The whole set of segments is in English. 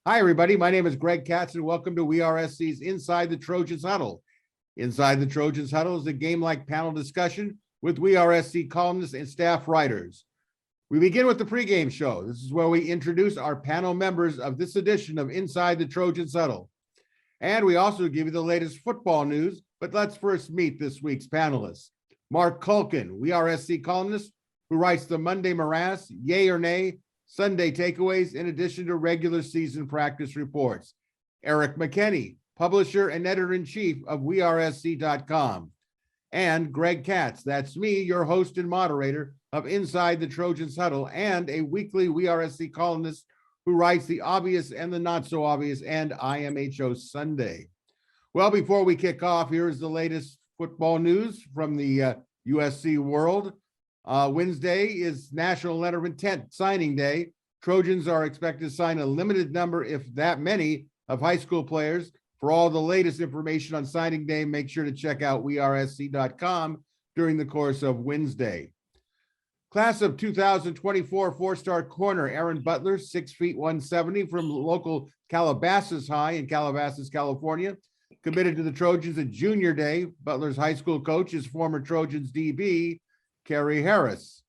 Hi, everybody. My name is Greg Katz, and welcome to WeRSC's Inside the Trojans Huddle. Inside the Trojans Huddle is a game-like panel discussion with WeRSC columnists and staff writers. We begin with the pregame show. This is where we introduce our panel members of this edition of Inside the Trojans Huddle. And we also give you the latest football news, but let's first meet this week's panelists. Mark Culkin, WeRSC columnist, who writes the Monday Morass, Yay or Nay, Sunday Takeaways, in addition to regular season practice reports. Eric McKenney, publisher and editor-in-chief of WeRSC.com. And Greg Katz, that's me, your host and moderator of Inside the Trojans Huddle, and a weekly WeRSC columnist who writes the obvious and the not so obvious and IMHO Sunday. Well, before we kick off, here's the latest football news from the USC world. Wednesday is National Letter of Intent signing day. Trojans are expected to sign a limited number, if that many, of high school players. For all the latest information on signing day, make sure to check out WeRSC.com during the course of Wednesday. Class of 2024 four-star corner Aaron Butler, 6 feet 170 from local Calabasas High in Calabasas, California, committed to the Trojans at junior day. Butler's high school coach is former Trojans DB Kerry Harris.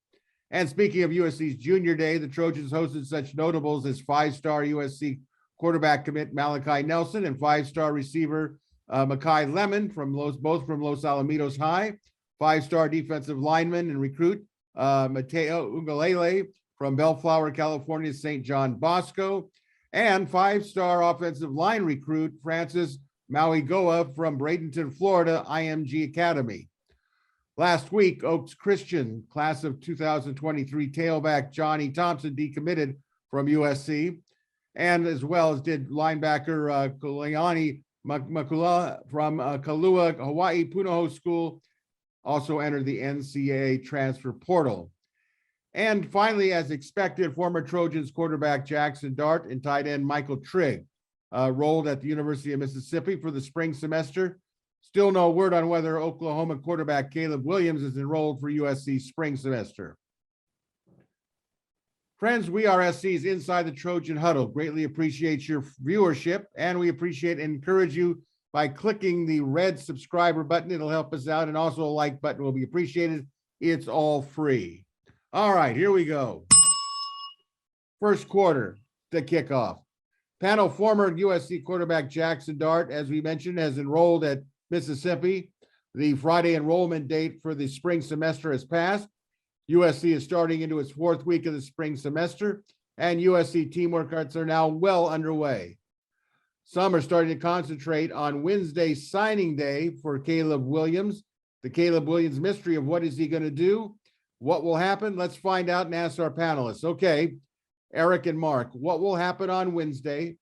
And speaking of USC's junior day, the Trojans hosted such notables as five-star USC quarterback commit Malachi Nelson and five-star receiver Makai Lemon both from Los Alamitos High, five-star defensive lineman and recruit Mateo Ungalele from Bellflower, California, St. John Bosco, and five-star offensive line recruit Francis Mauigoa from Bradenton, Florida, IMG Academy. Last week, Oaks Christian, class of 2023 tailback Johnny Thompson decommitted from USC, and as well as did linebacker Kuleani Makula from Kalua, Hawaii Punahou School, also entered the NCAA transfer portal. And finally, as expected, former Trojans quarterback Jackson Dart and tight end Michael Trigg rolled at the University of Mississippi for the spring semester. Still no word on whether Oklahoma quarterback Caleb Williams is enrolled for USC spring semester. Friends, WeRSC's Inside the Trojan Huddle greatly appreciates your viewership, and we appreciate and encourage you by clicking the red subscriber button. It'll help us out, and also a like button will be appreciated. It's all free. All right, here we go. First quarter, the kickoff. Panel former USC quarterback Jackson Dart, as we mentioned, has enrolled at Mississippi. The Friday enrollment date for the spring semester has passed. USC is starting into its fourth week of the spring semester, and USC team workouts are now well underway. Some are starting to concentrate on Wednesday signing day for Caleb Williams. The Caleb Williams mystery of what is he going to do? What will happen? Let's find out and ask our panelists. Okay, Eric and Mark, what will happen on Wednesday?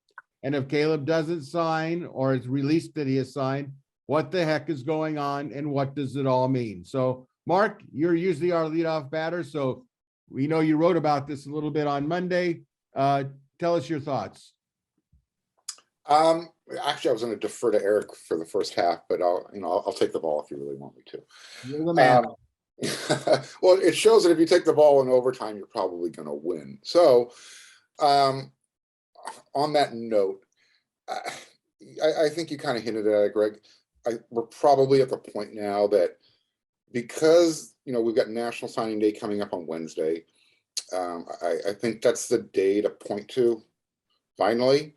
And if Caleb doesn't sign or it's released that he has signed, what the heck is going on and what does it all mean? So, Mark, you're usually our leadoff batter, so we know you wrote about this a little bit on Monday. Tell us your thoughts. Actually, I was going to defer to Eric for the first half, but I'll take the ball if you really want me to. You're the man. Well, it shows that if you take the ball in overtime, you're probably going to win. So, on that note, I think you kind of hinted at it, Greg. We're probably at the point now that because, we've got National Signing Day coming up on Wednesday, I think that's the day to point to, finally,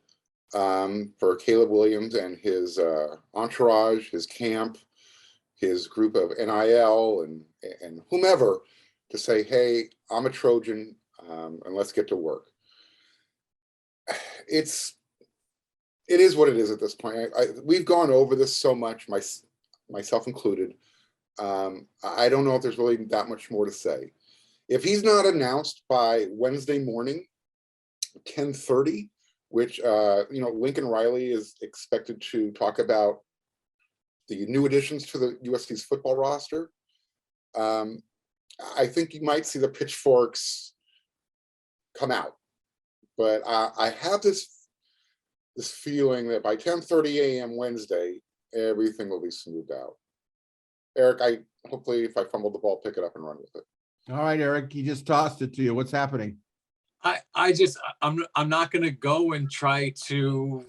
for Caleb Williams and his entourage, his camp, his group of NIL and whomever, to say, hey, I'm a Trojan, and let's get to work. It is what it is at this point. We've gone over this so much, myself included. I don't know if there's really that much more to say. If he's not announced by Wednesday morning, 10:30, which Lincoln Riley is expected to talk about the new additions to the USC's football roster, I think you might see the pitchforks come out. But I have this feeling that by 10:30 a.m. Wednesday, everything will be smoothed out. Eric, hopefully if I fumble the ball, pick it up and run with it. All right, Eric, he just tossed it to you. What's happening? I'm not going to go and try to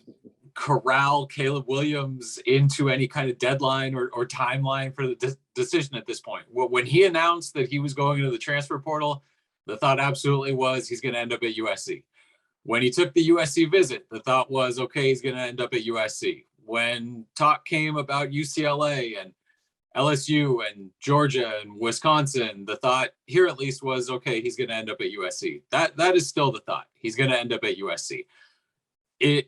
corral Caleb Williams into any kind of deadline or timeline for the decision at this point. When he announced that he was going into the transfer portal, the thought absolutely was he's going to end up at USC. When he took the USC visit, the thought was, okay, he's going to end up at USC. When talk came about UCLA and LSU and Georgia and Wisconsin, the thought here at least was, okay, he's going to end up at USC. That is still the thought. He's going to end up at USC. It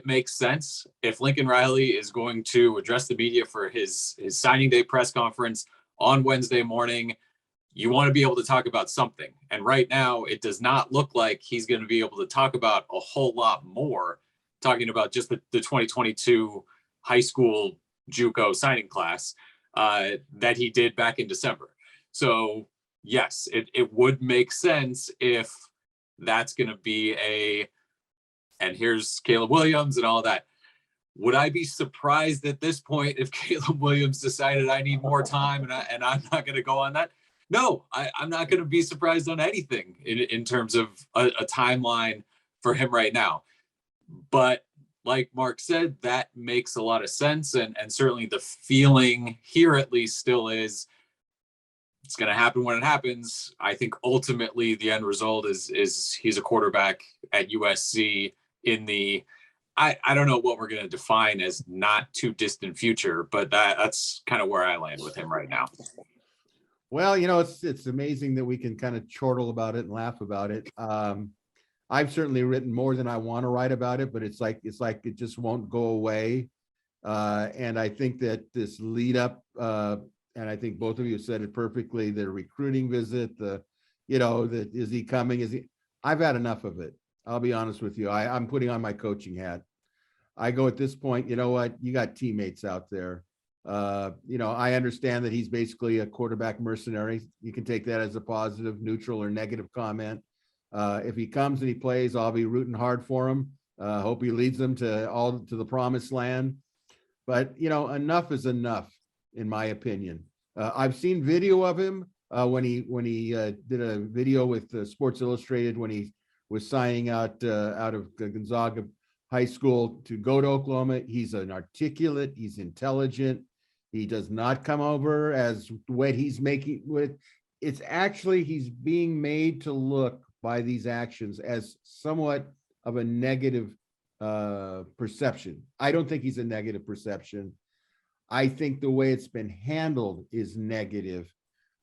makes sense if Lincoln Riley is going to address the media for his signing day press conference on Wednesday morning. You want to be able to talk about something. And right now, it does not look like he's going to be able to talk about a whole lot more, talking about just the 2022 high school JUCO signing class that he did back in December. So yes, it would make sense if that's going to be and here's Caleb Williams and all that. Would I be surprised at this point if Caleb Williams decided I need more time and I'm not going to go on that? No, I'm not going to be surprised on anything in terms of a timeline for him right now. But like Mark said, that makes a lot of sense. And certainly the feeling here at least still is it's going to happen when it happens. I think ultimately the end result is he's a quarterback at USC in the, I don't know what we're going to define as not too distant future, but that's kind of where I land with him right now. Well, it's amazing that we can kind of chortle about it and laugh about it. I've certainly written more than I want to write about it, but it's like it just won't go away. And I think that this lead up, and I think both of you said it perfectly, the recruiting visit, is he coming? I've had enough of it. I'll be honest with you. I'm putting on my coaching hat. I go at this point, you know what? You got teammates out there. I understand that he's basically a quarterback mercenary. You can take that as a positive, neutral, or negative comment. If he comes and he plays, I'll be rooting hard for him. Hope he leads them to the promised land. But enough is enough, in my opinion. I've seen video of him when he did a video with Sports Illustrated when he was signing out of Gonzaga High School to go to Oklahoma. He's an articulate. He's intelligent. He does not come over as what he's making with. It's actually he's being made to look by these actions as somewhat of a negative perception. I don't think he's a negative perception. I think the way it's been handled is negative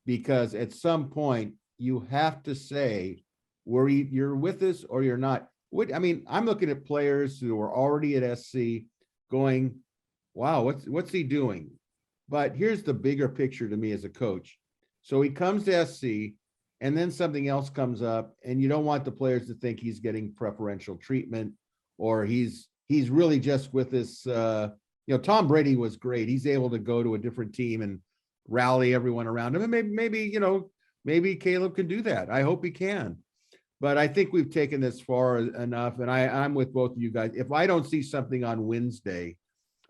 because at some point you have to say, you're with us or you're not. I'm looking at players who are already at SC going, wow, what's he doing? But here's the bigger picture to me as a coach. So he comes to SC and then something else comes up and you don't want the players to think he's getting preferential treatment or he's really just with this, Tom Brady was great. He's able to go to a different team and rally everyone around him. And maybe Caleb can do that. I hope he can. But I think we've taken this far enough. And I'm with both of you guys. If I don't see something on Wednesday,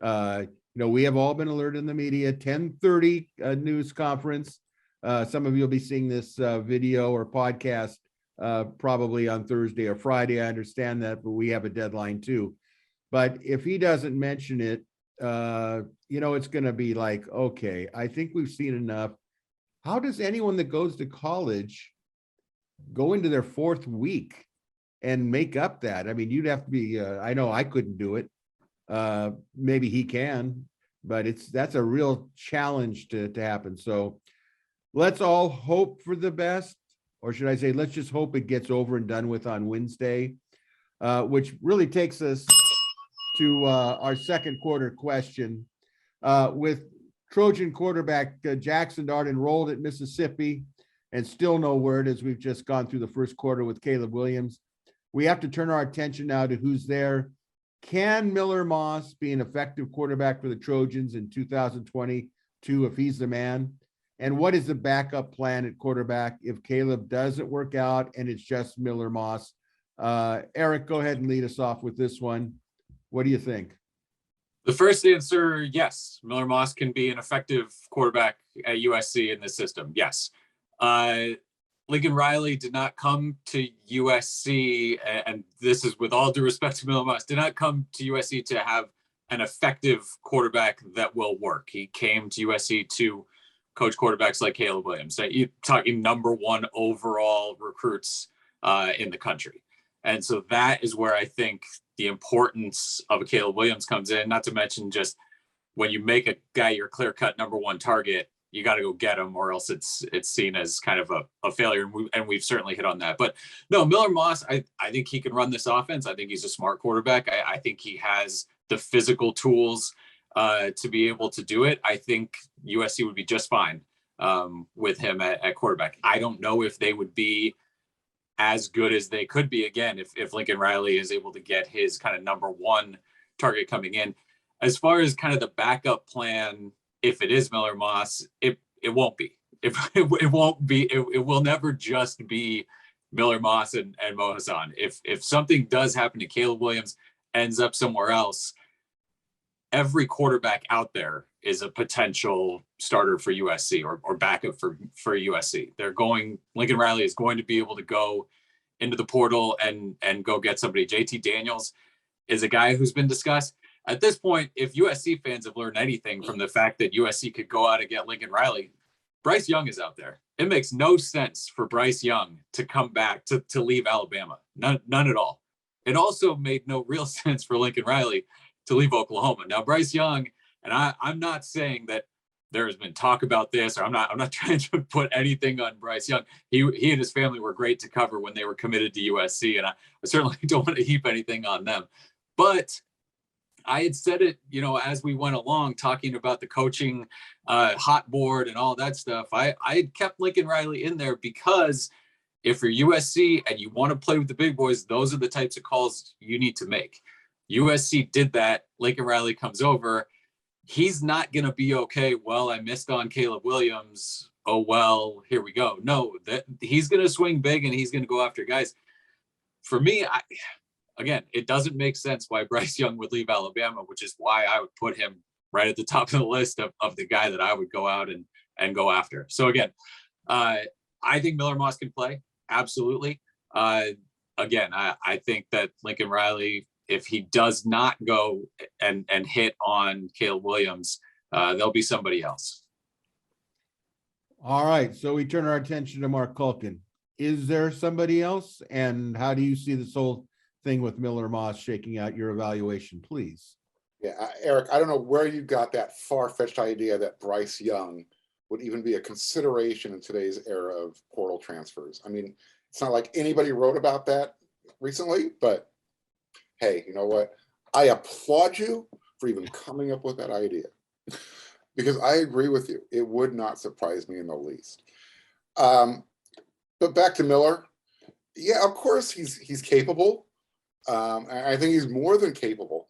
we have all been alerted in the media, 10:30 news conference. Some of you will be seeing this video or podcast probably on Thursday or Friday. I understand that, but we have a deadline too. But if he doesn't mention it, it's going to be like, okay, I think we've seen enough. How does anyone that goes to college go into their fourth week and make up that? I mean, you'd have to be, I know I couldn't do it. Maybe he can, but that's a real challenge to happen. So let's all hope for the best, or should I say, let's just hope it gets over and done with on Wednesday, which really takes us to our second quarter question. With Trojan quarterback Jackson Dart enrolled at Mississippi and still no word as we've just gone through the first quarter with Caleb Williams, we have to turn our attention now to who's there. Can Miller Moss be an effective quarterback for the Trojans in 2022 if he's the man? And what is the backup plan at quarterback if Caleb doesn't work out and it's just Miller Moss? Eric, go ahead and lead us off with this one. What do you think? The first answer, yes. Miller Moss can be an effective quarterback at USC in this system. Yes. Lincoln Riley did not come to USC, and this is with all due respect to Miller Moss, did not come to USC to have an effective quarterback that will work. He came to USC to coach quarterbacks like Caleb Williams. You're talking number one overall recruits in the country. And so that is where I think the importance of a Caleb Williams comes in, not to mention just when you make a guy your clear-cut number one target, you got to go get him, or else it's seen as kind of a failure. And we've certainly hit on that. But no, Miller Moss, I think he can run this offense. I think he's a smart quarterback. I think he has the physical tools to be able to do it. I think USC would be just fine with him at quarterback. I don't know if they would be as good as they could be, again, if Lincoln Riley is able to get his kind of number one target coming in. As far as kind of the backup plan, if it is Miller Moss, it won't be. It won't be. It will never just be Miller Moss and Mo Hassan. If something does happen to Caleb Williams, ends up somewhere else, every quarterback out there is a potential starter for USC or backup for USC. Lincoln Riley is going to be able to go into the portal and go get somebody. JT Daniels is a guy who's been discussed. At this point, if USC fans have learned anything from the fact that USC could go out and get Lincoln Riley, Bryce Young is out there. It makes no sense for Bryce Young to come back to leave Alabama. None at all. It also made no real sense for Lincoln Riley to leave Oklahoma. Now, Bryce Young, and I'm not saying that there has been talk about this, or I'm not trying to put anything on Bryce Young. He and his family were great to cover when they were committed to USC, and I certainly don't want to heap anything on them. But I had said it, as we went along, talking about the coaching hot board and all that stuff. I had kept Lincoln Riley in there because if you're USC and you want to play with the big boys, those are the types of calls you need to make. USC did that. Lincoln Riley comes over. He's not going to be okay. Well, I missed on Caleb Williams. Oh, well, here we go. No, that he's going to swing big and he's going to go after guys. For me, again, it doesn't make sense why Bryce Young would leave Alabama, which is why I would put him right at the top of the list of the guy that I would go out and go after. So again, I think Miller Moss can play. Absolutely. Again, I think that Lincoln Riley, if he does not go and hit on Caleb Williams, there'll be somebody else. All right, so we turn our attention to Mark Culkin. Is there somebody else? And how do you see this whole thing with Miller Moss shaking out? Your evaluation, please. Yeah, Eric, I don't know where you got that far-fetched idea that Bryce Young would even be a consideration in today's era of portal transfers. I mean, it's not like anybody wrote about that recently, but hey, you know what? I applaud you for even coming up with that idea, because I agree with you. It would not surprise me in the least. But back to Miller. Yeah, of course he's capable. I think he's more than capable.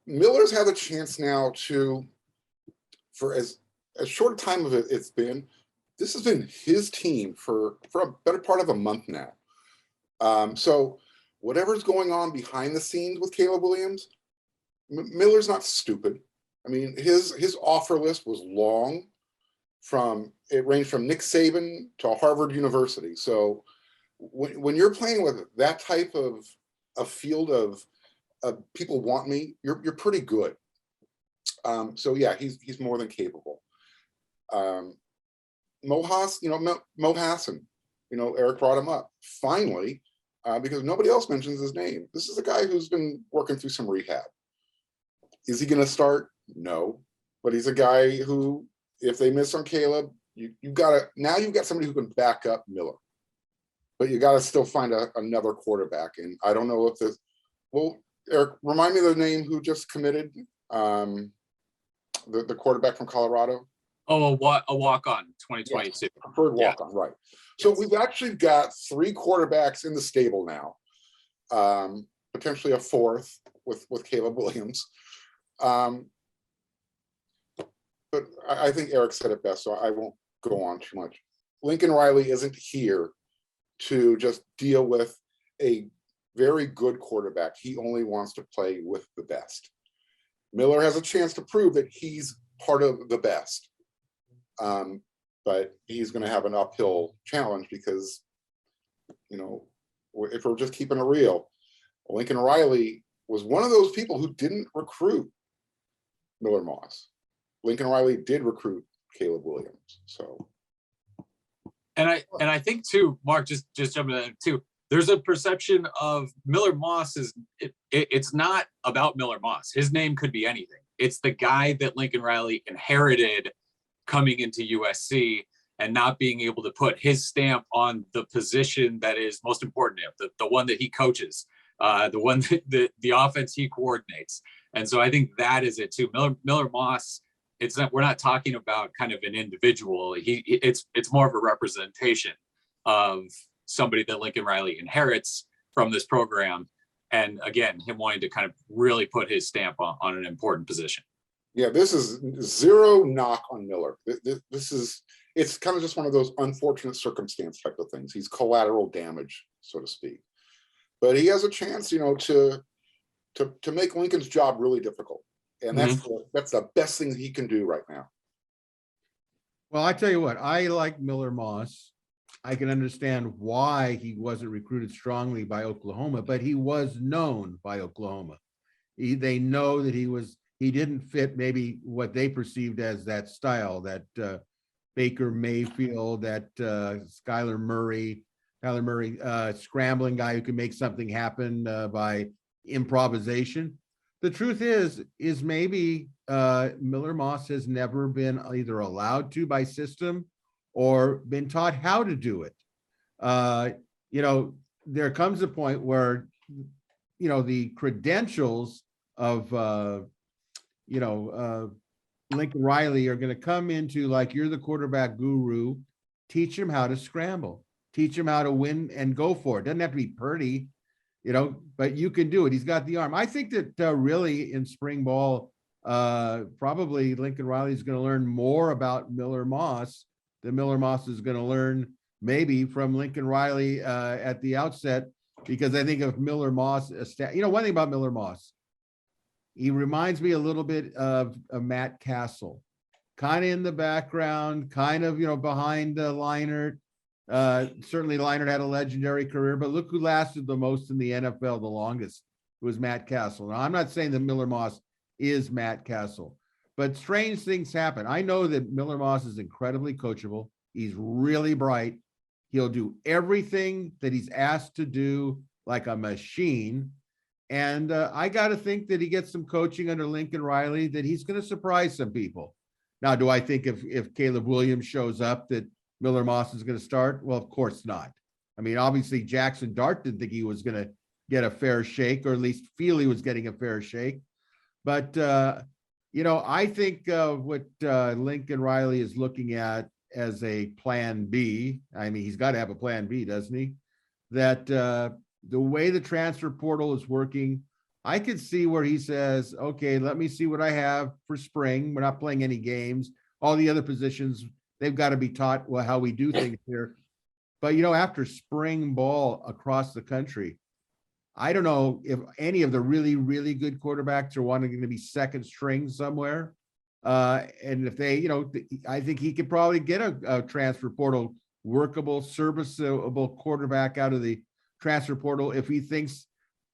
Miller's had a chance now to, for as short a time of it it's been, this has been his team for a better part of a month now. So whatever's going on behind the scenes with Caleb Williams, Miller's not stupid. I mean, his offer list was long. It ranged from Nick Saban to Harvard University. So when you're playing with that type of a field of people want me, you're pretty good. So yeah, he's more than capable. Mo Hassan, Eric brought him up finally, because nobody else mentions his name. This is a guy who's been working through some rehab. Is he going to start? No, but he's a guy who, if they miss on Caleb, you've got somebody who can back up Miller, but you got to still find another quarterback. And I don't know if this. Well, Eric, remind me of the name who just committed, the quarterback from Colorado. Oh, a walk-on, 2022. Yes, preferred walk-on, right. So we've actually got 3 quarterbacks in the stable now, potentially a 4th with Caleb Williams. But I think Eric said it best, so I won't go on too much. Lincoln Riley isn't here to just deal with a very good quarterback. He only wants to play with the best. Miller has a chance to prove that he's part of the best. but he's going to have an uphill challenge because, if we're just keeping it real, Lincoln Riley was one of those people who didn't recruit Miller Moss. Lincoln Riley did recruit Caleb Williams. So, and I think too, Mark, just jumping in too, there's a perception of Miller Moss it's not about Miller Moss. His name could be anything. It's the guy that Lincoln Riley inherited coming into USC and not being able to put his stamp on the position that is most important to him, the one that he coaches, the one that the offense he coordinates. And so I think that is it too. Miller Moss, we're not talking about kind of an individual. It's more of a representation of somebody that Lincoln Riley inherits from this program. And again, him wanting to kind of really put his stamp on an important position. Yeah, this is zero knock on Miller. It's kind of just one of those unfortunate circumstance type of things. He's collateral damage, so to speak. But he has a chance, to make Lincoln's job really difficult. And that's the best thing he can do right now. Well, I tell you what, I like Miller Moss. I can understand why he wasn't recruited strongly by Oklahoma, but he was known by Oklahoma. They know that he didn't fit maybe what they perceived as that style, that Baker Mayfield, that Kyler Murray, scrambling guy who can make something happen by improvisation. The truth is maybe Miller Moss has never been either allowed to by system or been taught how to do it. There comes a point where, the credentials of, Lincoln Riley are going to come into like, you're the quarterback guru, teach him how to scramble, teach him how to win and go for it. Doesn't have to be pretty, but you can do it. He's got the arm. I think that really in spring ball, probably Lincoln Riley is going to learn more about Miller Moss than Miller Moss is going to learn maybe from Lincoln Riley at the outset, because I think of Miller Moss, one thing about Miller Moss, he reminds me a little bit of Matt Castle, kind of in the background, kind of, behind Leinart. Certainly Leinart had a legendary career, but look who lasted the most in the NFL, the longest, was Matt Castle. Now, I'm not saying that Miller Moss is Matt Castle, but strange things happen. I know that Miller Moss is incredibly coachable. He's really bright. He'll do everything that he's asked to do like a machine. And I got to think that he gets some coaching under Lincoln Riley, that he's going to surprise some people. Now, do I think if Caleb Williams shows up that Miller Moss is going to start? Well, of course not. I mean, obviously Jackson Dart didn't think he was going to get a fair shake, or at least feel he was getting a fair shake. But, I think what Lincoln Riley is looking at as a plan B, I mean, he's got to have a plan B, doesn't he? That the way the transfer portal is working, I could see where he says, okay, let me see what I have for spring. We're not playing any games. All the other positions, they've got to be taught how we do things here. But, after spring ball across the country, I don't know if any of the really, really good quarterbacks are wanting to be second string somewhere. And if they, I think he could probably get a transfer portal workable, serviceable quarterback out of the transfer portal if he thinks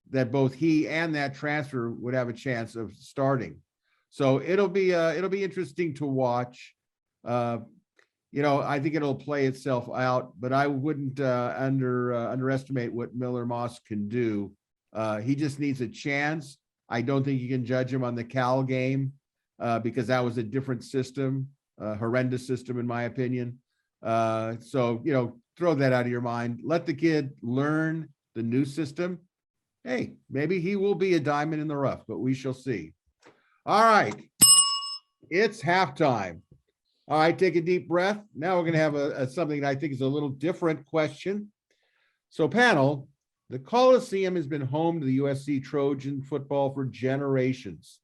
that both he and that transfer would have a chance of starting. So it'll be interesting to watch. I think it'll play itself out, but I wouldn't underestimate what Miller Moss can do. He just needs a chance. I don't think you can judge him on the Cal game because that was a different system, horrendous system in my opinion. So throw that out of your mind. Let the kid learn the new system. Hey, maybe he will be a diamond in the rough, but we shall see. All right, it's halftime. All right, take a deep breath. Now we're going to have something that I think is a little different question. So panel, the Coliseum has been home to the USC Trojan football for generations.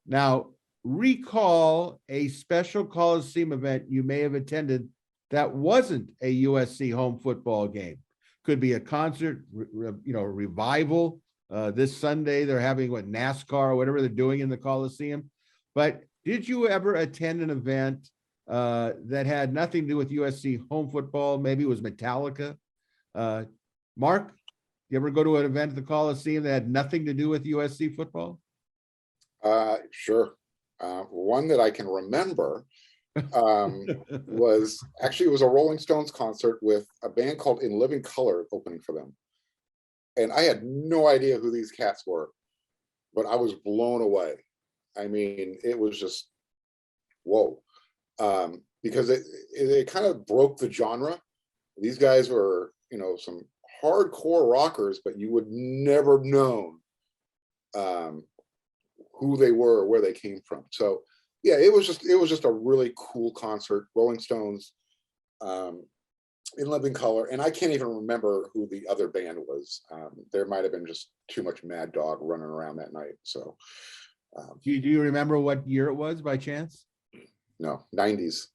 Now, recall a special Coliseum event you may have attended that wasn't a USC home football game. Could be a concert, revival. This Sunday, they're having NASCAR or whatever they're doing in the Coliseum. But did you ever attend an event that had nothing to do with USC home football. Maybe it was Metallica. Mark, you ever go to an event at the Coliseum that had nothing to do with USC football? Sure. One that I can remember was actually, it was a Rolling Stones concert with a band called In Living Color opening for them. And I had no idea who these cats were, but I was blown away. I mean, it was just, whoa. Because it kind of broke the genre. These guys were, some hardcore rockers, but you would never known who they were or where they came from. So yeah, it was just a really cool concert. Rolling Stones, In Living Color, and I can't even remember who the other band was. There might have been just too much Mad Dog running around that night. So Do you remember what year it was by chance? no, 90s.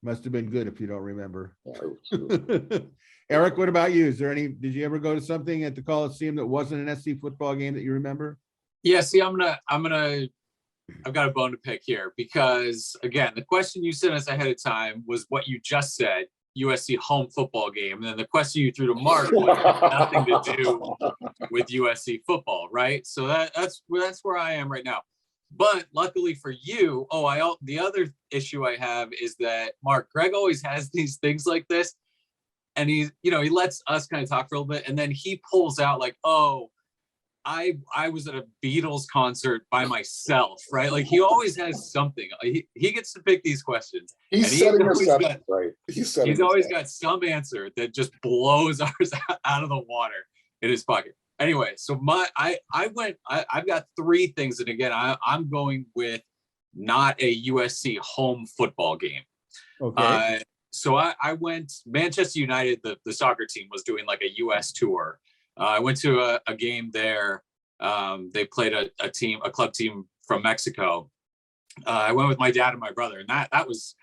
Must have been good if you don't remember. Yeah, it was- Eric, what about you? Did you ever go to something at the Coliseum that wasn't an SC football game that you remember? Yeah, see, I've got a bone to pick here because again, the question you sent us ahead of time was what you just said, USC home football game. And then the question you threw to Mark was nothing to do with USC football, right? So that's where I am right now. But luckily for you, the other issue I have is that Mark, Greg always has these things like this. And he lets us kind of talk for a little bit. And then he pulls out like, oh, I was at a Beatles concert by myself, right? Like he always has something. He gets to pick these questions. He's setting us up, right? He's always got some answer that just blows ours out of the water in his pocket. Anyway, so I've got three things, and again, I'm going with not a USC home football game. Okay. So I went, Manchester United, the soccer team was doing like a US tour. I went to a game there. They played a club team from Mexico. I went with my dad and my brother, and that was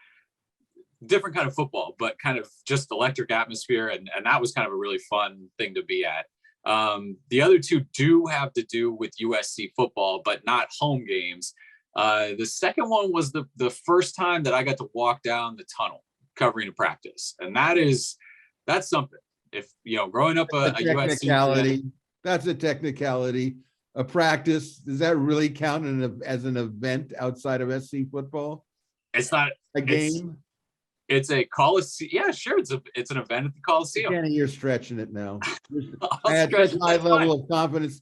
different kind of football, but kind of just electric atmosphere. And that was kind of a really fun thing to be at. The other two do have to do with USC football, but not home games. The second one was the first time that I got to walk down the tunnel covering a practice. And that's something. If growing up a technicality, that's a technicality. A practice, does that really count as an event outside of SC football? It's not a game. It's a Coliseum. Yeah, sure. It's an event at the Coliseum. Kenny, you're stretching it now. I had such a high level of confidence.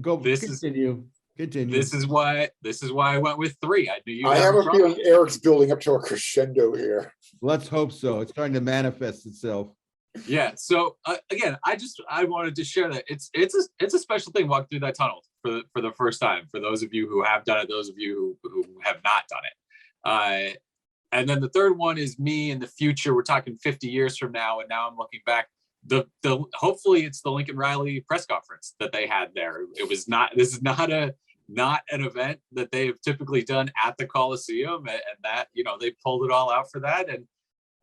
Continue. This is why I went with three. I knew you. I have a feeling Eric's building up to a crescendo here. Let's hope so. It's starting to manifest itself. Yeah. So again, I wanted to share that it's a special thing walking through that tunnel for the first time. For those of you who have done it, those of you who have not done it. And then the third one is me in the future. We're talking 50 years from now, and now I'm looking back. Hopefully it's the Lincoln Riley press conference that they had there. This is not an event that they have typically done at the Coliseum, and that they pulled it all out for that. And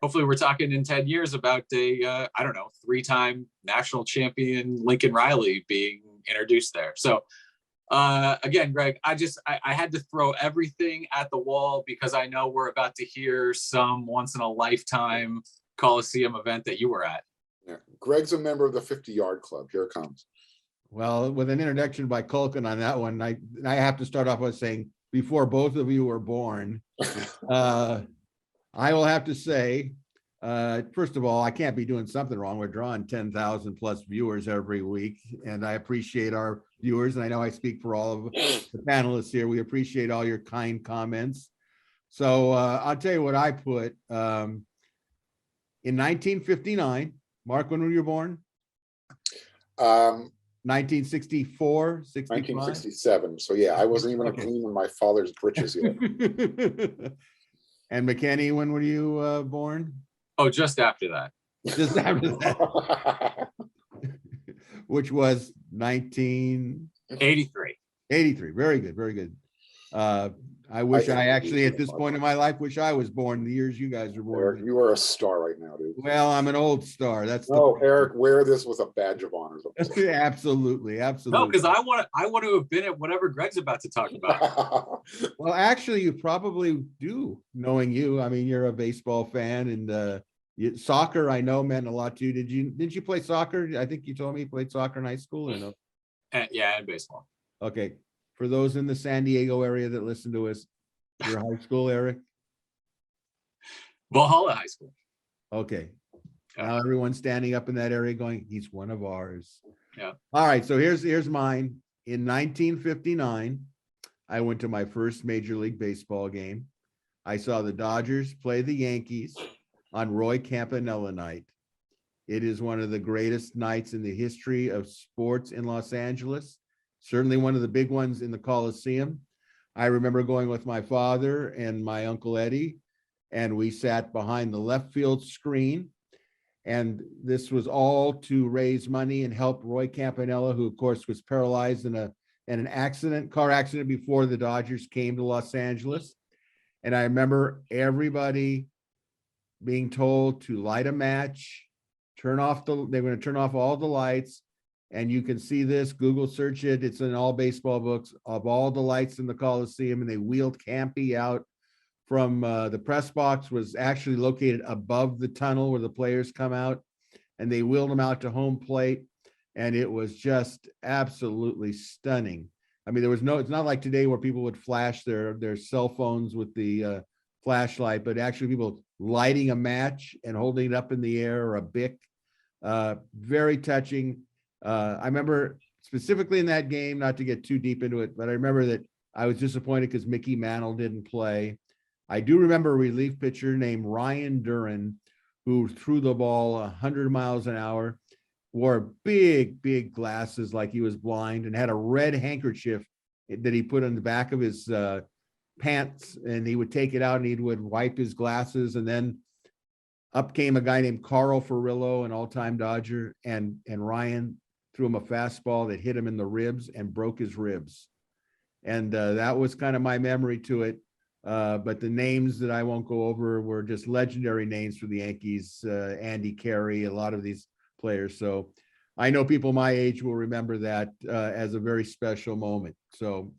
hopefully we're talking in 10 years about a 3-time national champion Lincoln Riley being introduced there. So again, Greg, I had to throw everything at the wall because I know we're about to hear some once in a lifetime Coliseum event that you were at. Yeah. Greg's a member of the 50-yard club. Here it comes. Well, with an introduction by Culkin on that one, I have to start off by saying, before both of you were born, I will have to say, first of all, I can't be doing something wrong. We're drawing 10,000 plus viewers every week, and I appreciate our viewers. And I know I speak for all of the panelists here. We appreciate all your kind comments. So I'll tell you what I put. In 1959, Mark, when were you born? 1964, 65? 1967. So yeah, I wasn't even a clean in my father's britches yet. And McKinney, when were you born? Oh, just after that. Just after that. Which was 1983. 83. Very good, very good. I wish think I it'd actually, be at this fun. point in my life, wish I was born the years you guys were Eric, born. you are a star right now, dude. Well, I'm an old star. That's the No, problem. Eric, wear this with a badge of honor. Absolutely, No, absolutely. because I want to have been at whatever Greg's about to talk about. Well, actually, you probably do, knowing you. I mean, you're a baseball fan, and soccer, I know, meant a lot to you. Didn't you play soccer? I think you told me you played soccer in high school, or no? Yeah, and baseball. Okay. For those in the San Diego area that listen to us, your high school, Eric? Valhalla High School. Okay. Yeah. Now everyone's standing up in that area going, he's one of ours. Yeah. All right. So here's mine. In 1959, I went to my first Major League Baseball game. I saw the Dodgers play the Yankees on Roy Campanella night. It is one of the greatest nights in the history of sports in Los Angeles. Certainly one of the big ones in the Coliseum. I remember going with my father and my Uncle Eddie, and we sat behind the left field screen. And this was all to raise money and help Roy Campanella, who of course was paralyzed in an car accident before the Dodgers came to Los Angeles. And I remember everybody being told to light a match, they're going to turn off all the lights. And you can see this, Google search it. It's in all baseball books of all the lights in the Coliseum. And they wheeled Campy out from the press box, was actually located above the tunnel where the players come out. And they wheeled them out to home plate. And it was just absolutely stunning. I mean, it's not like today where people would flash their cell phones with the flashlight, but actually people lighting a match and holding it up in the air, or a Bic. Very touching. I remember specifically in that game, not to get too deep into it, but I remember that I was disappointed because Mickey Mantle didn't play. I do remember a relief pitcher named Ryan Duran, who threw the ball 100 miles an hour, wore big glasses like he was blind, and had a red handkerchief that he put on the back of his pants, and he would take it out and he would wipe his glasses. And then up came a guy named Carl Furillo, an all-time Dodger, and Ryan threw him a fastball that hit him in the ribs and broke his ribs. And that was kind of my memory to it. But the names that I won't go over were just legendary names for the Yankees, Andy Carey, a lot of these players. So I know people my age will remember that as a very special moment. So,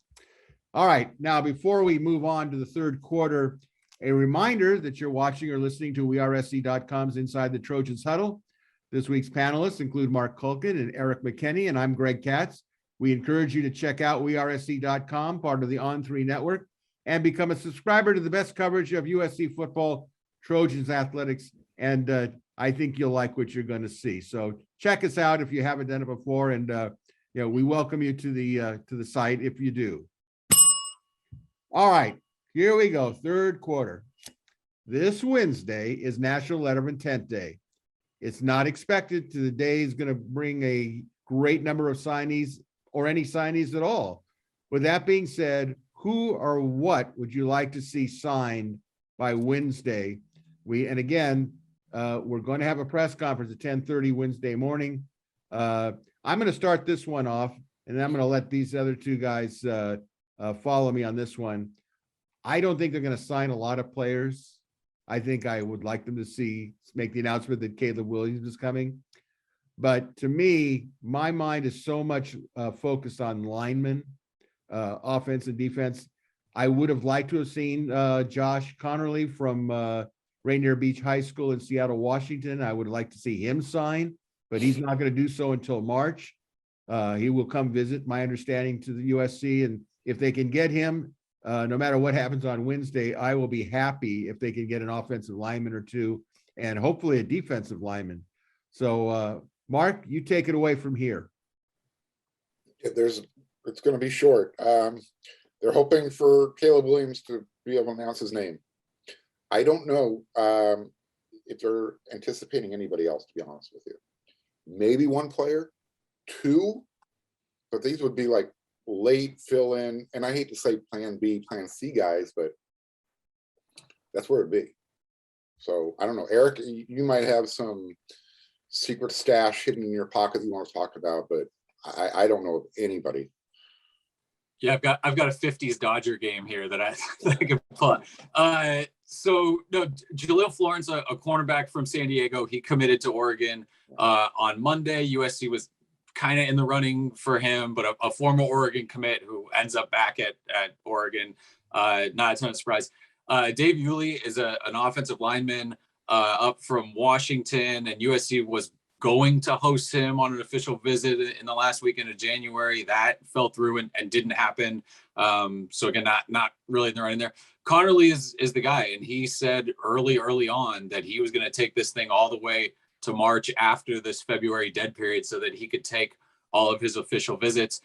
all right. Now, before we move on to the third quarter, a reminder that you're watching or listening to WeAreSC.com's Inside the Trojans Huddle. This week's panelists include Mark Culkin and Eric McKenney, and I'm Greg Katz. We encourage you to check out WeAreSC.com, part of the On3 network, and become a subscriber to the best coverage of USC football, Trojans athletics, and I think you'll like what you're going to see. So check us out if you haven't done it before, and we welcome you to the site if you do. All right, here we go. Third quarter. This Wednesday is National Letter of Intent Day. It's not expected to the day is going to bring a great number of signees or any signees at all. With that being said, who or what would you like to see signed by Wednesday? We're going to have a press conference at 10:30 Wednesday morning. I'm going to start this one off, and then I'm going to let these other two guys follow me on this one. I don't think they're going to sign a lot of players. I think I would like them to make the announcement that Caleb Williams is coming. But to me, my mind is so much focused on linemen, offense and defense. I would have liked to have seen Josh Connerly from Rainier Beach High School in Seattle, Washington. I would like to see him sign, but he's not going to do so until March. He will come visit, my understanding, to the USC. And if they can get him, no matter what happens on Wednesday, I will be happy if they can get an offensive lineman or two, and hopefully a defensive lineman. So, Mark, you take it away from here. It's going to be short. They're hoping for Caleb Williams to be able to announce his name. I don't know if they're anticipating anybody else, to be honest with you. Maybe one player, two, but these would be like late fill in. And I hate to say plan B, plan C guys, but that's where it'd be. So I don't know, Eric, you might have some secret stash hidden in your pocket that you want to talk about, but I don't know of anybody. Yeah, I've got a 50s Dodger game here that I can pull. So no, Jaleel Florence, a cornerback from San Diego, he committed to Oregon on Monday. USC was kind of in the running for him, but a former Oregon commit who ends up back at Oregon. Not a ton of surprise. Dave Yulee is an offensive lineman up from Washington, and USC was going to host him on an official visit in the last weekend of January. That fell through and didn't happen. So again, not really in the running there. Connerly is the guy, and he said early on that he was going to take this thing all the way to March after this February dead period so that he could take all of his official visits.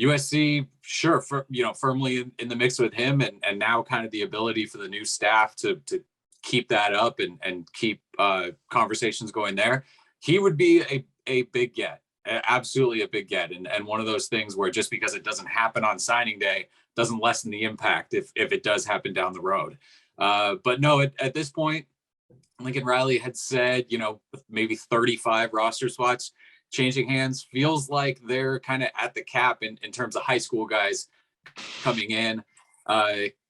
USC, sure, firmly in the mix with him, and now kind of the ability for the new staff to keep that up and keep conversations going there. He would be a big get, absolutely a big get, and one of those things where just because it doesn't happen on signing day doesn't lessen the impact if it does happen down the road. But no, at this point, Lincoln Riley had said, maybe 35 roster spots changing hands. Feels like they're kind of at the cap in terms of high school guys coming in.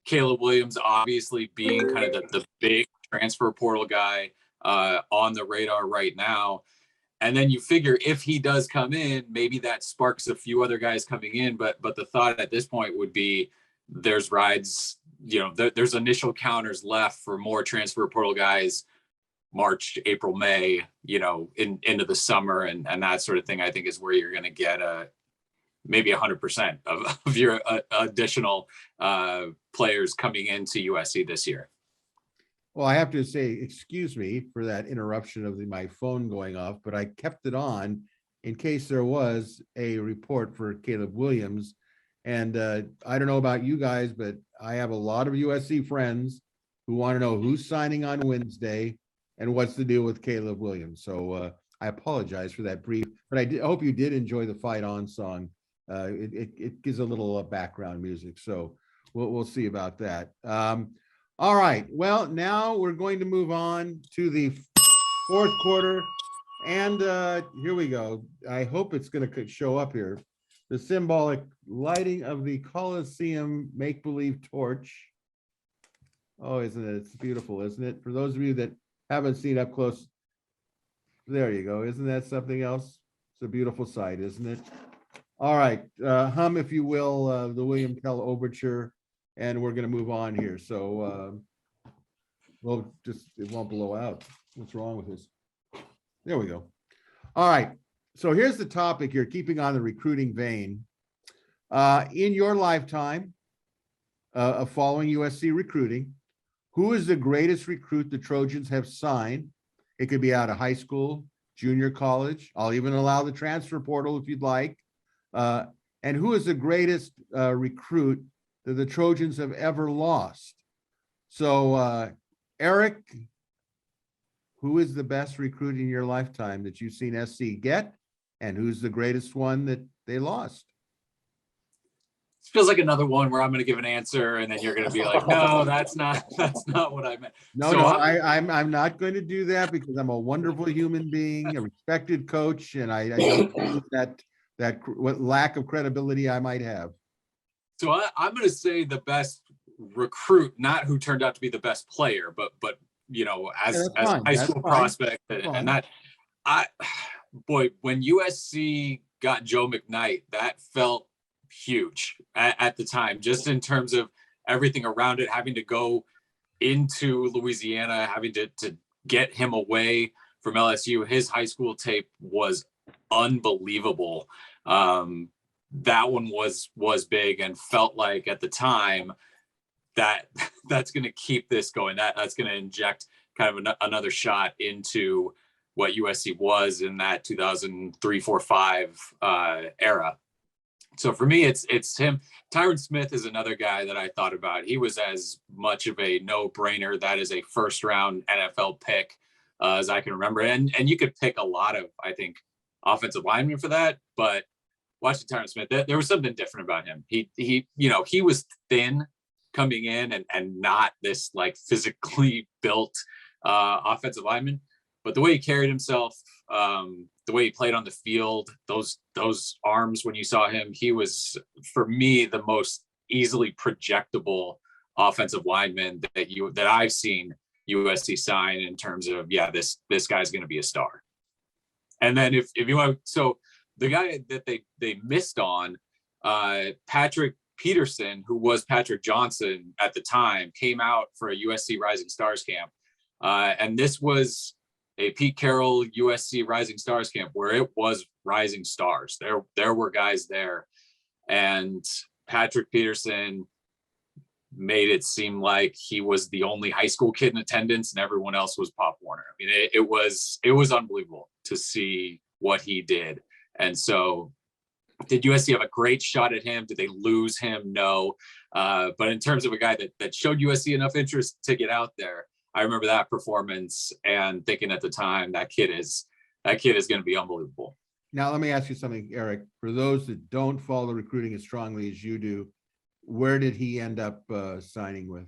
Caleb Williams obviously being kind of the big transfer portal guy on the radar right now. And then you figure if he does come in, maybe that sparks a few other guys coming in. But the thought at this point would be there's rides, there's initial counters left for more transfer portal guys, March, April, May, into the summer and that sort of thing. I think is where you're going to get maybe 100% of your additional players coming into USC this year. Well, I have to say, excuse me for that interruption of my phone going off, but I kept it on in case there was a report for Caleb Williams. And I don't know about you guys, but I have a lot of USC friends who want to know who's signing on Wednesday and what's the deal with Caleb Williams. So I apologize for that brief, but I hope you did enjoy the Fight On song. It gives a little background music. So we'll see about that. All right. Well, now we're going to move on to the fourth quarter. And here we go. I hope it's going to show up here. The symbolic lighting of the Coliseum make-believe torch. Oh, isn't it? It's beautiful, isn't it? For those of you that haven't seen up close, there you go. Isn't that something else? It's a beautiful sight, isn't it? All right. Hum, if you will, the William Tell Overture. And we're going to move on here. So, it won't blow out. What's wrong with this? There we go. All right. So here's the topic here, keeping on the recruiting vein. In your lifetime of following USC recruiting, who is the greatest recruit the Trojans have signed? It could be out of high school, junior college. I'll even allow the transfer portal if you'd like. And who is the greatest recruit that the Trojans have ever lost? So, Eric, who is the best recruit in your lifetime that you've seen SC get? And who's the greatest one that they lost? It feels like another one where I'm going to give an answer and then you're going to be like, no, that's not what I meant. No, I'm not going to do that because I'm a wonderful human being, a respected coach, and I don't that what lack of credibility I might have. So I'm going to say the best recruit, not who turned out to be the best player, but as a high school prospect, and that when USC got Joe McKnight, that felt huge at the time, just in terms of everything around it, having to go into Louisiana, having to get him away from LSU. His high school tape was unbelievable. That one was big and felt like at the time that's going to keep this going. That's going to inject kind of another shot into what USC was in that 2003, 4, 5 era. So for me, it's him. Tyron Smith is another guy that I thought about. He was as much of a no-brainer. That is a first-round NFL pick as I can remember. And you could pick a lot of, I think, offensive linemen for that. But watching Tyron Smith, there was something different about him. He was thin coming in and not this like physically built offensive lineman. But the way he carried himself, the way he played on the field, those arms when you saw him, he was, for me, the most easily projectable offensive lineman that I've seen USC sign in terms of, yeah, this guy's going to be a star. And then if you want, so the guy that they missed on, Patrick Peterson, who was Patrick Johnson at the time, came out for a USC Rising Stars camp. And this was a Pete Carroll USC Rising Stars camp where it was rising stars. There were guys there, and Patrick Peterson made it seem like he was the only high school kid in attendance and everyone else was Pop Warner. I mean, it was unbelievable to see what he did. And so did USC have a great shot at him? Did they lose him? No. But in terms of a guy that showed USC enough interest to get out there, I remember that performance and thinking at the time that kid is going to be unbelievable. Now, let me ask you something, Eric. For those that don't follow recruiting as strongly as you do, where did he end up signing with?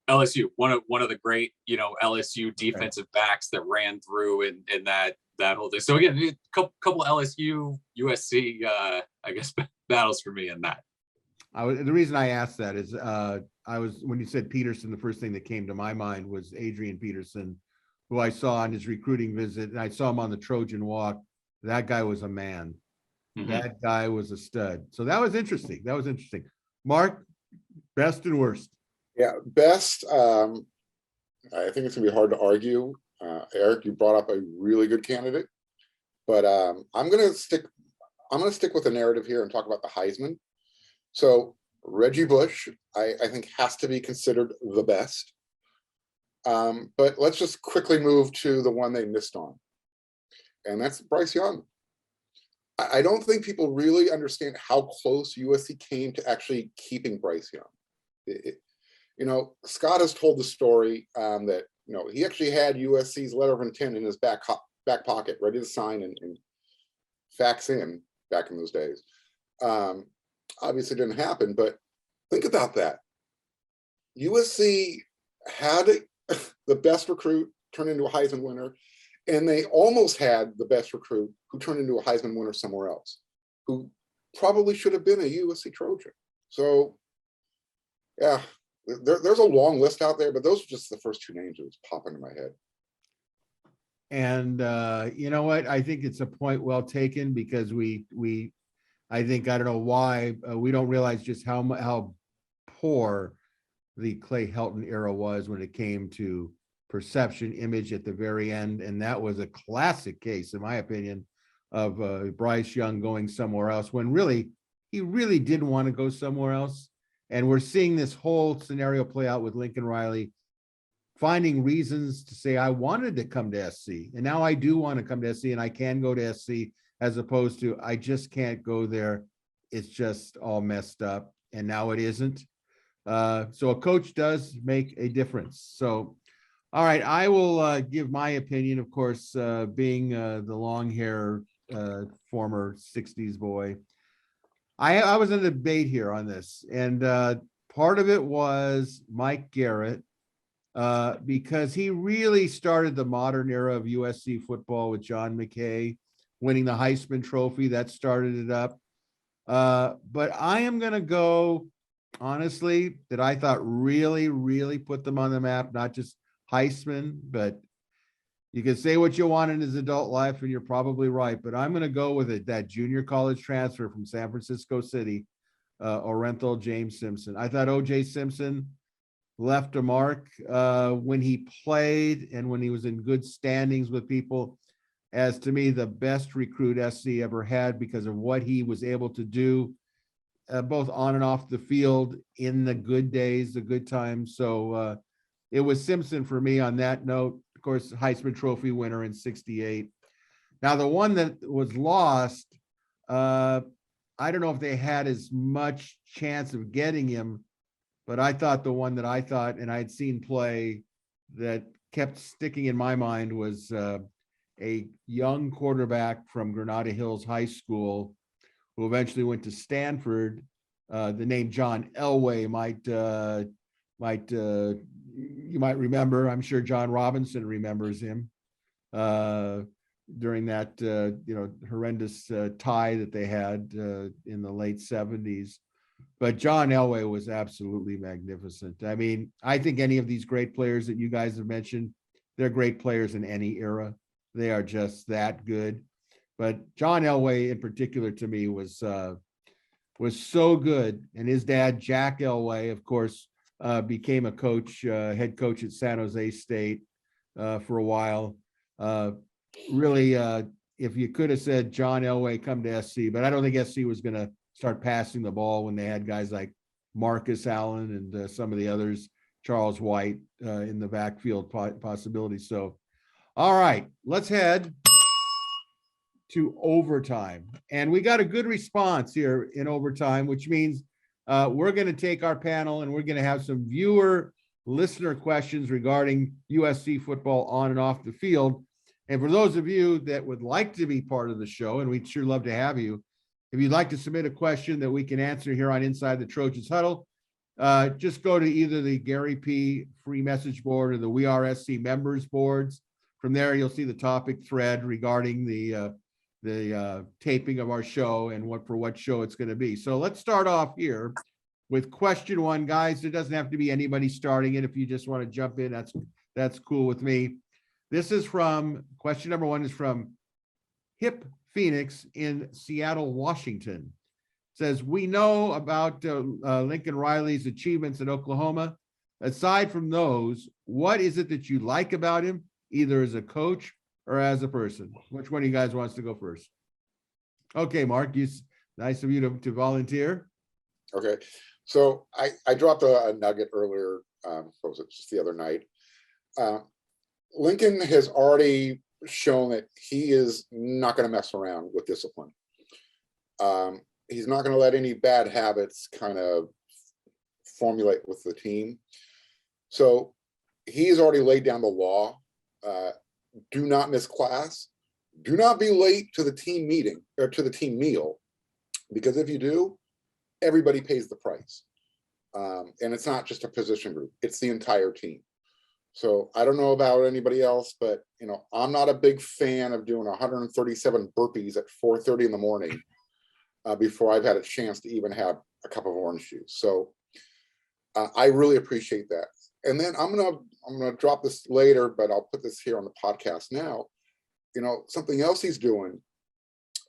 LSU, one of the great, LSU defensive backs that ran through in that whole thing. So again, a couple LSU USC, I guess, battles for me in that. The reason I asked that is when you said Peterson, the first thing that came to my mind was Adrian Peterson, who I saw on his recruiting visit, and I saw him on the Trojan Walk. That guy was a man. Mm-hmm. That guy was a stud. So that was interesting. Mark, best and worst. Yeah, best. I think it's gonna be hard to argue. Eric, you brought up a really good candidate, but I'm gonna stick with the narrative here and talk about the Heisman. So Reggie Bush, I think, has to be considered the best. But let's just quickly move to the one they missed on, and that's Bryce Young. I don't think people really understand how close USC came to actually keeping Bryce Young. Scott has told the story that he actually had USC's letter of intent in his back pocket, ready to sign and fax in back in those days. Obviously didn't happen, but think about that. USC had the best recruit turn into a Heisman winner, and they almost had the best recruit who turned into a Heisman winner somewhere else, who probably should have been a USC Trojan. So, yeah, there's a long list out there, but those are just the first two names that was popping in my head. And you know what? I think it's a point well taken, because I don't know why we don't realize just how poor the Clay Helton era was when it came to perception, image at the very end. And that was a classic case, in my opinion, of Bryce Young going somewhere else when he really didn't want to go somewhere else. And we're seeing this whole scenario play out with Lincoln Riley, finding reasons to say, I wanted to come to SC, and now I do want to come to SC, and I can go to SC, as opposed to, I just can't go there. It's just all messed up. And now it isn't. So a coach does make a difference. So, all right, I will give my opinion, of course, being the long hair former 60s boy. I was in a debate here on this, and part of it was Mike Garrett, because he really started the modern era of USC football with John McKay winning the Heisman Trophy. That started it up. But I am going to go, honestly, that I thought really, really put them on the map, not just Heisman, but you can say what you want in his adult life, and you're probably right, but I'm going to go with it, that junior college transfer from San Francisco City, Orenthal James Simpson. I thought O.J. Simpson left a mark when he played and when he was in good standings with people, as, to me, the best recruit SC ever had, because of what he was able to do, both on and off the field, in the good days, the good times. So it was Simpson for me on that note. Of course, Heisman Trophy winner in '68. Now, the one that was lost, I don't know if they had as much chance of getting him, but I thought the one that I thought, and I'd seen play, that kept sticking in my mind was a young quarterback from Granada Hills High School who eventually went to Stanford. The name John Elway you might remember. I'm sure John Robinson remembers him. during that, horrendous tie that they had in the late 70s. But John Elway was absolutely magnificent. I mean, I think any of these great players that you guys have mentioned, they're great players in any era. They are just that good. But John Elway in particular to me was so good. And his dad, Jack Elway, of course, became a coach, head coach at San Jose State for a while. Really, if you could have said John Elway come to SC, but I don't think SC was going to start passing the ball when they had guys like Marcus Allen and some of the others, Charles White in the backfield possibilities. So, all right, let's head to overtime. And we got a good response here in overtime, which means we're going to take our panel and we're going to have some viewer listener questions regarding USC football on and off the field. And for those of you that would like to be part of the show, and we'd sure love to have you, if you'd like to submit a question that we can answer here on Inside the Trojans Huddle, just go to either the Gary P. free message board or the We Are SC members boards. From there, you'll see the topic thread regarding the taping of our show and what show it's going to be. So let's start off here with question one, guys. There doesn't have to be anybody starting it. If you just want to jump in, that's cool with me. This is from question number one is from Hip Phoenix in Seattle, Washington. It says, we know about Lincoln Riley's achievements at Oklahoma. Aside from those, what is it that you like about him, either as a coach or as a person? Which one of you guys wants to go first? Okay, Mark, nice of you to volunteer. Okay, so I dropped a nugget earlier, what was it, just the other night. Lincoln has already shown that he is not going to mess around with discipline. He's not going to let any bad habits kind of formulate with the team. So he's already laid down the law. Do not miss class. Do not be late to the team meeting or to the team meal, because if you do, everybody pays the price. And it's not just a position group, it's the entire team. So I don't know about anybody else, but I'm not a big fan of doing 137 burpees at 4:30 in the morning before I've had a chance to even have a cup of orange juice. So I really appreciate that. And then I'm gonna drop this later, but I'll put this here on the podcast now. Something else he's doing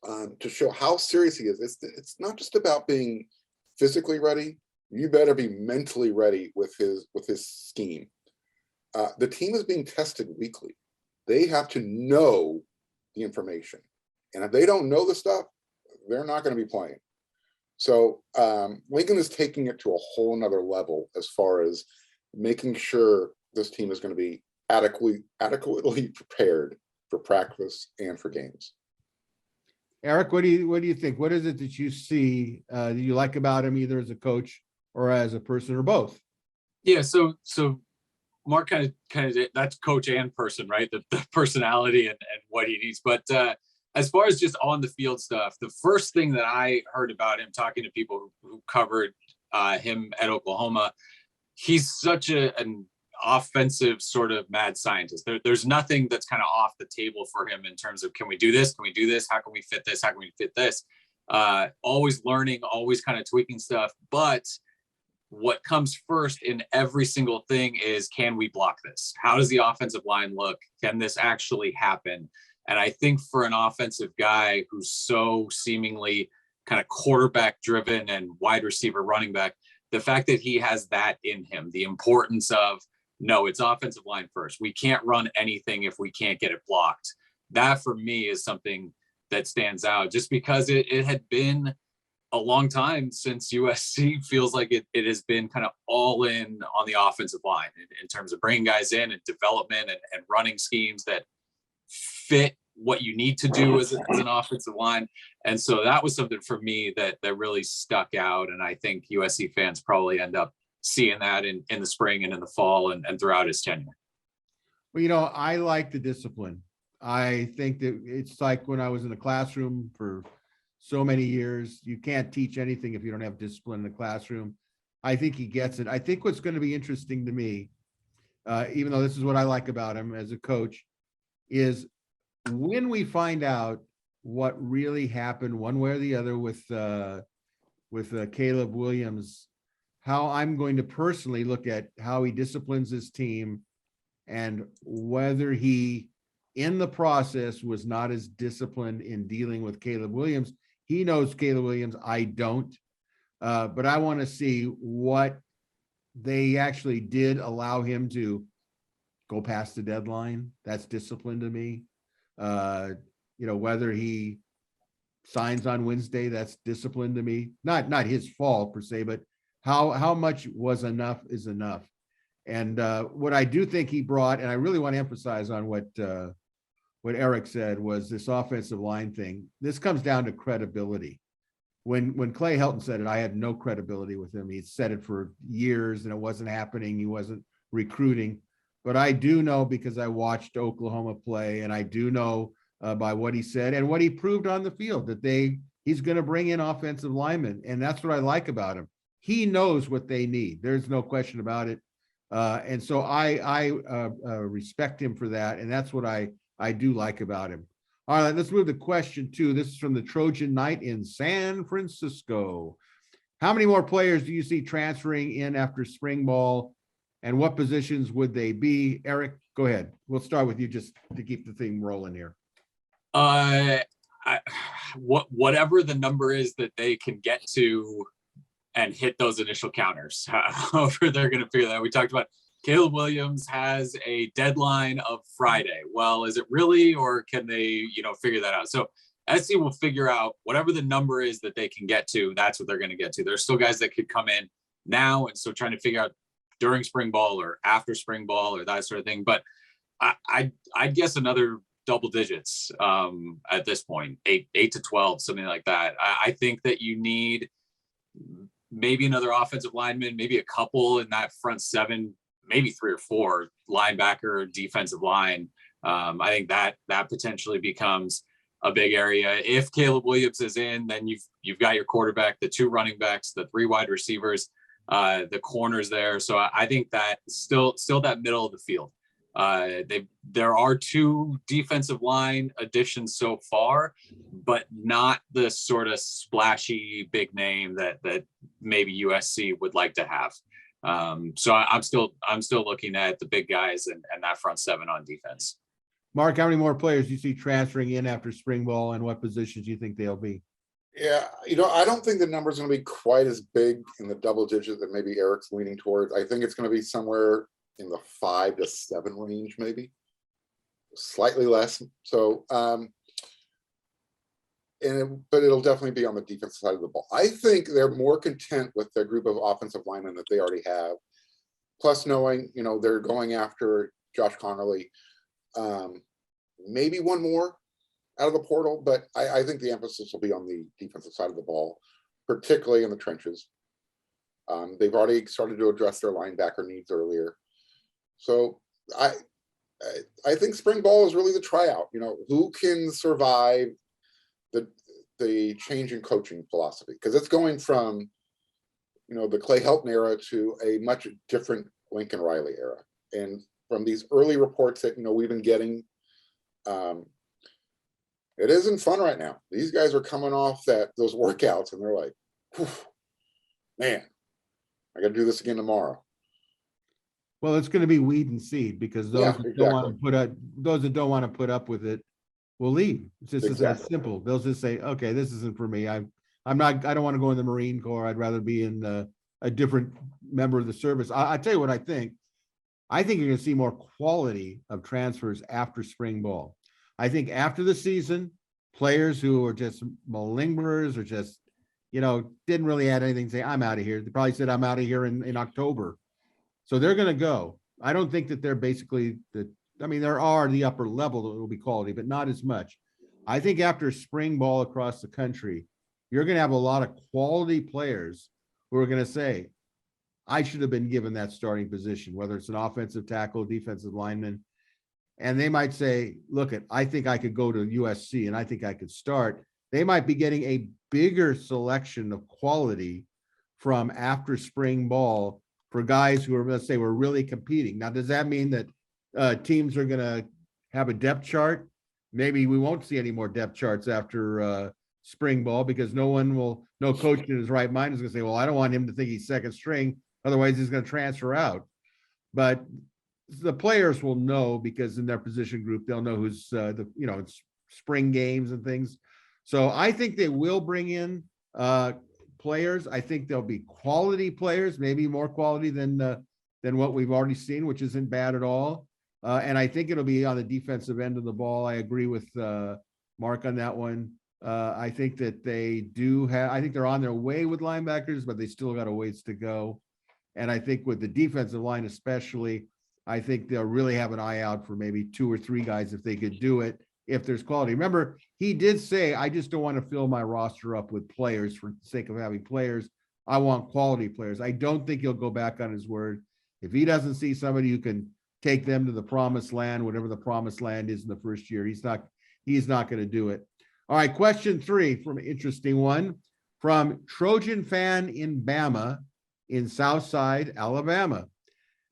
to show how serious he is. It's not just about being physically ready. You better be mentally ready with his scheme. The team is being tested weekly. They have to know the information. And if they don't know the stuff, they're not going to be playing. So Lincoln is taking it to a whole nother level as far as making sure this team is going to be adequately prepared for practice and for games. Eric, what do you think? What is it that you see that you like about him, either as a coach or as a person or both? Yeah, so Mark kind of that's coach and person, right? The personality and what he needs. But as far as just on the field stuff, the first thing that I heard about him talking to people who covered him at Oklahoma, he's such an offensive sort of mad scientist. There's nothing that's kind of off the table for him in terms of, can we do this? Can we do this? How can we fit this? How can we fit this? Always learning, always kind of tweaking stuff. But what comes first in every single thing is, can we block this? How does the offensive line look? Can this actually happen? And I think for an offensive guy who's so seemingly kind of quarterback driven and wide receiver running back, the fact that he has that in him, the importance of, no, it's offensive line first. We can't run anything if we can't get it blocked. That for me is something that stands out, just because it had been a long time since USC feels like it has been kind of all in on the offensive line in terms of bringing guys in and development and running schemes that fit what you need to do as an offensive line. And so that was something for me that really stuck out. And I think USC fans probably end up seeing that in the spring and in the fall and throughout his tenure. Well, I like the discipline. I think that it's like when I was in the classroom for so many years, you can't teach anything if you don't have discipline in the classroom. I think he gets it. I think what's going to be interesting to me, even though this is what I like about him as a coach, is when we find out what really happened one way or the other with Caleb Williams, how I'm going to personally look at how he disciplines his team and whether he, in the process, was not as disciplined in dealing with Caleb Williams. He knows Caleb Williams. I don't. But I want to see what they actually did allow him to go past the deadline. That's discipline to me. Whether he signs on Wednesday, that's discipline to me. Not his fault per se, but how much was enough is enough. And what I do think he brought, and I really want to emphasize on what Eric said, was this offensive line thing. This comes down to credibility. When Clay Helton said it, I had no credibility with him. He said it for years and it wasn't happening. He wasn't recruiting. But I do know, because I watched Oklahoma play, and I do know by what he said and what he proved on the field, that he's going to bring in offensive linemen. And that's what I like about him. He knows what they need. There's no question about it. And so I respect him for that. And that's what I do like about him. All right, let's move to question 2. This is from the Trojan Night in San Francisco. How many more players do you see transferring in after spring ball, and what positions would they be? Eric, go ahead. We'll start with you just to keep the thing rolling here. Whatever the number is that they can get to and hit those initial counters, however they're going to figure that out. We talked about Caleb Williams has a deadline of Friday. Well, is it really, or can they, figure that out? So SC will figure out whatever the number is that they can get to. That's what they're going to get to. There's still guys that could come in now, and so trying to figure out during spring ball or after spring ball or that sort of thing. But I'd guess another double digits at this point, 8 to 12, something like that. I think that you need maybe another offensive lineman, maybe a couple in that front 7, maybe 3 or 4 linebacker, defensive line. I think that potentially becomes a big area. If Caleb Williams is in, then you've got your quarterback, the 2 running backs, the 3 wide receivers, the corners there. So I think that still that middle of the field. There are 2 defensive line additions so far, but not the sort of splashy big name that maybe USC would like to have. So I'm still looking at the big guys and that front 7 on defense. Mark, how many more players do you see transferring in after spring ball, and what positions do you think they'll be? Yeah, I don't think the number is going to be quite as big in the double digit that maybe Eric's leaning towards. I think it's going to be somewhere in the 5 to 7 range, maybe slightly less. So, but it'll definitely be on the defensive side of the ball. I think they're more content with the group of offensive linemen that they already have. Plus, knowing they're going after Josh Connerly, maybe one more out of the portal, but I think the emphasis will be on the defensive side of the ball, particularly in the trenches. They've already started to address their linebacker needs earlier. So I think spring ball is really the tryout. Who can survive the change in coaching philosophy? Because it's going from the Clay Helton era to a much different Lincoln Riley era. And from these early reports that we've been getting, it isn't fun right now. These guys are coming off those workouts, and they're like, man, I got to do this again tomorrow. Well, it's going to be weed and seed, because those that don't want to put up with it will leave. It's just that simple. They'll just say, okay, this isn't for me. I don't want to go in the Marine Corps. I'd rather be in a different member of the service. I tell you what I think. I think you're going to see more quality of transfers after spring ball. I think after the season, players who are just malingerers or just, didn't really add anything, say, I'm out of here. They probably said, I'm out of here in October. So they're going to go. I don't think that they're basically there are the upper level that will be quality, but not as much. I think after spring ball across the country, you're going to have a lot of quality players who are going to say, I should have been given that starting position, whether it's an offensive tackle, defensive lineman. And they might say, look, I think I could go to USC and I think I could start. They might be getting a bigger selection of quality from after spring ball for guys who are, let's say, we're really competing. Now, does that mean that teams are going to have a depth chart maybe we won't see any more depth charts after spring ball, because no coach in his right mind is going to say, well, I don't want him to think he's second string. Otherwise he's going to transfer out. But the players will know, because in their position group, they'll know who's it's spring games and things. So I think they will bring in players. I think there'll be quality players, maybe more quality than what we've already seen, which isn't bad at all. And I think it'll be on the defensive end of the ball. I agree with Mark on that one. I think that I think they're on their way with linebackers, but they still got a ways to go. And I think with the defensive line especially, I think they'll really have an eye out for maybe 2 or 3 guys if they could do it, if there's quality. Remember, he did say, I just don't want to fill my roster up with players for the sake of having players. I want quality players. I don't think he'll go back on his word. If he doesn't see somebody who can take them to the promised land, whatever the promised land is in the first year, he's not going to do it. All right, question 3 from an interesting one from Trojan fan in Bama in Southside, Alabama.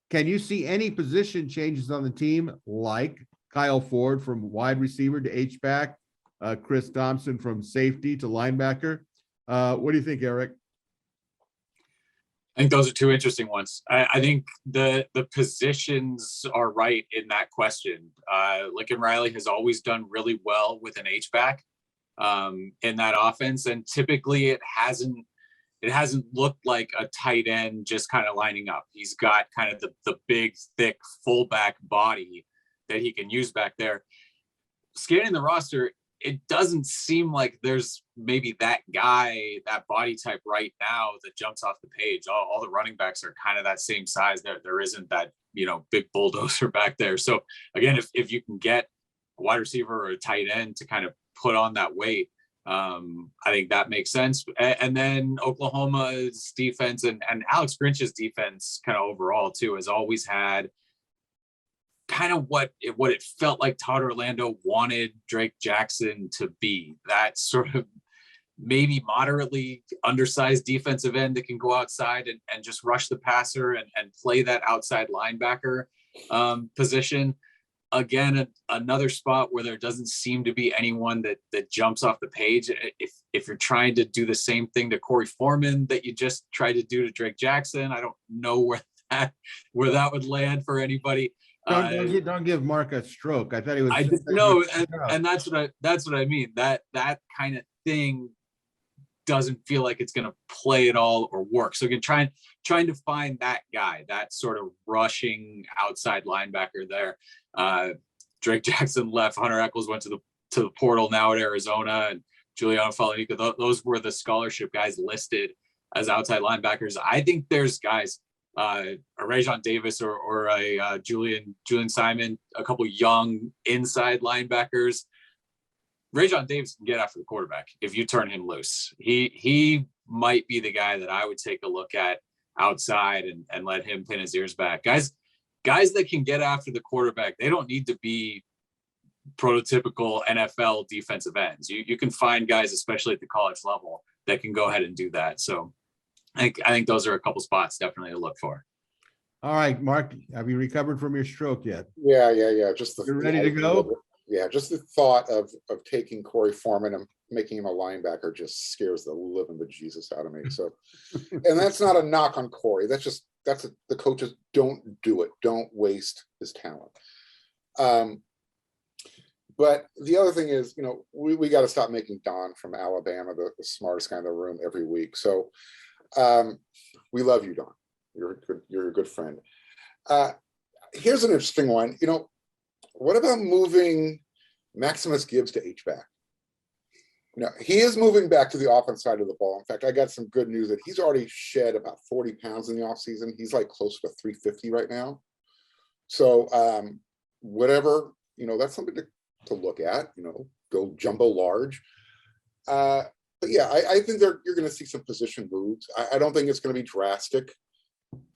Can you see any position changes on the team, like Kyle Ford from wide receiver to H-back, Chris Thompson from safety to linebacker? What do you think, Eric? I think those are 2 interesting ones. I think the positions are right in that question. Lincoln Riley has always done really well with an H-back in that offense, and typically it hasn't looked like a tight end just kind of lining up. He's got kind of the big, thick fullback body that he can use back there. Scanning the roster, it doesn't seem like there's maybe that guy, that body type right now that jumps off the page. All the running backs are kind of that same size. There isn't that, big bulldozer back there. So again, if you can get a wide receiver or a tight end to kind of put on that weight, I think that makes sense. And then Oklahoma's defense and Alex Grinch's defense kind of overall too has always had kind of what it felt like Todd Orlando wanted Drake Jackson to be, that sort of maybe moderately undersized defensive end that can go outside and just rush the passer and play that outside linebacker position. Again, another spot where there doesn't seem to be anyone that jumps off the page. If you're trying to do the same thing to Corey Foreman that you just tried to do to Drake Jackson, I don't know where that would land for anybody. Don't give Mark a stroke. I thought he was. I know, and that's what I mean. That kind of thing doesn't feel like it's going to play at all or work. So again, trying to find that guy, that sort of rushing outside linebacker there. Drake Jackson left. Hunter Echols went to the portal now at Arizona, and Giuliano Falanica. Those were the scholarship guys listed as outside linebackers. I think there's guys, a Rajon Davis or a Julian Simon, a couple young inside linebackers. Rajon Davis can get after the quarterback if you turn him loose. He might be the guy that I would take a look at outside and let him pin his ears back. Guys that can get after the quarterback, they don't need to be prototypical NFL defensive ends. You can find guys, especially at the college level, that can go ahead and do that. So I think those are a couple spots definitely to look for. All right, Mark, have you recovered from your stroke yet? Yeah. You're ready to go? Yeah, just the thought of taking Corey Foreman and making him a linebacker just scares the living bejesus out of me. So, and that's not a knock on Corey. The coaches don't do it. Don't waste his talent. But the other thing is, we got to stop making Don from Alabama the smartest guy in the room every week. So we love you, Don. You're a good friend. Here's an interesting one. What about moving Maximus Gibbs to H-back? He is moving back to the offense side of the ball. In fact, I got some good news that he's already shed about 40 pounds in the offseason. He's like close to 350 right now. So whatever, that's something to look at, go jumbo large. But yeah, I think you're going to see some position moves. I don't think it's going to be drastic.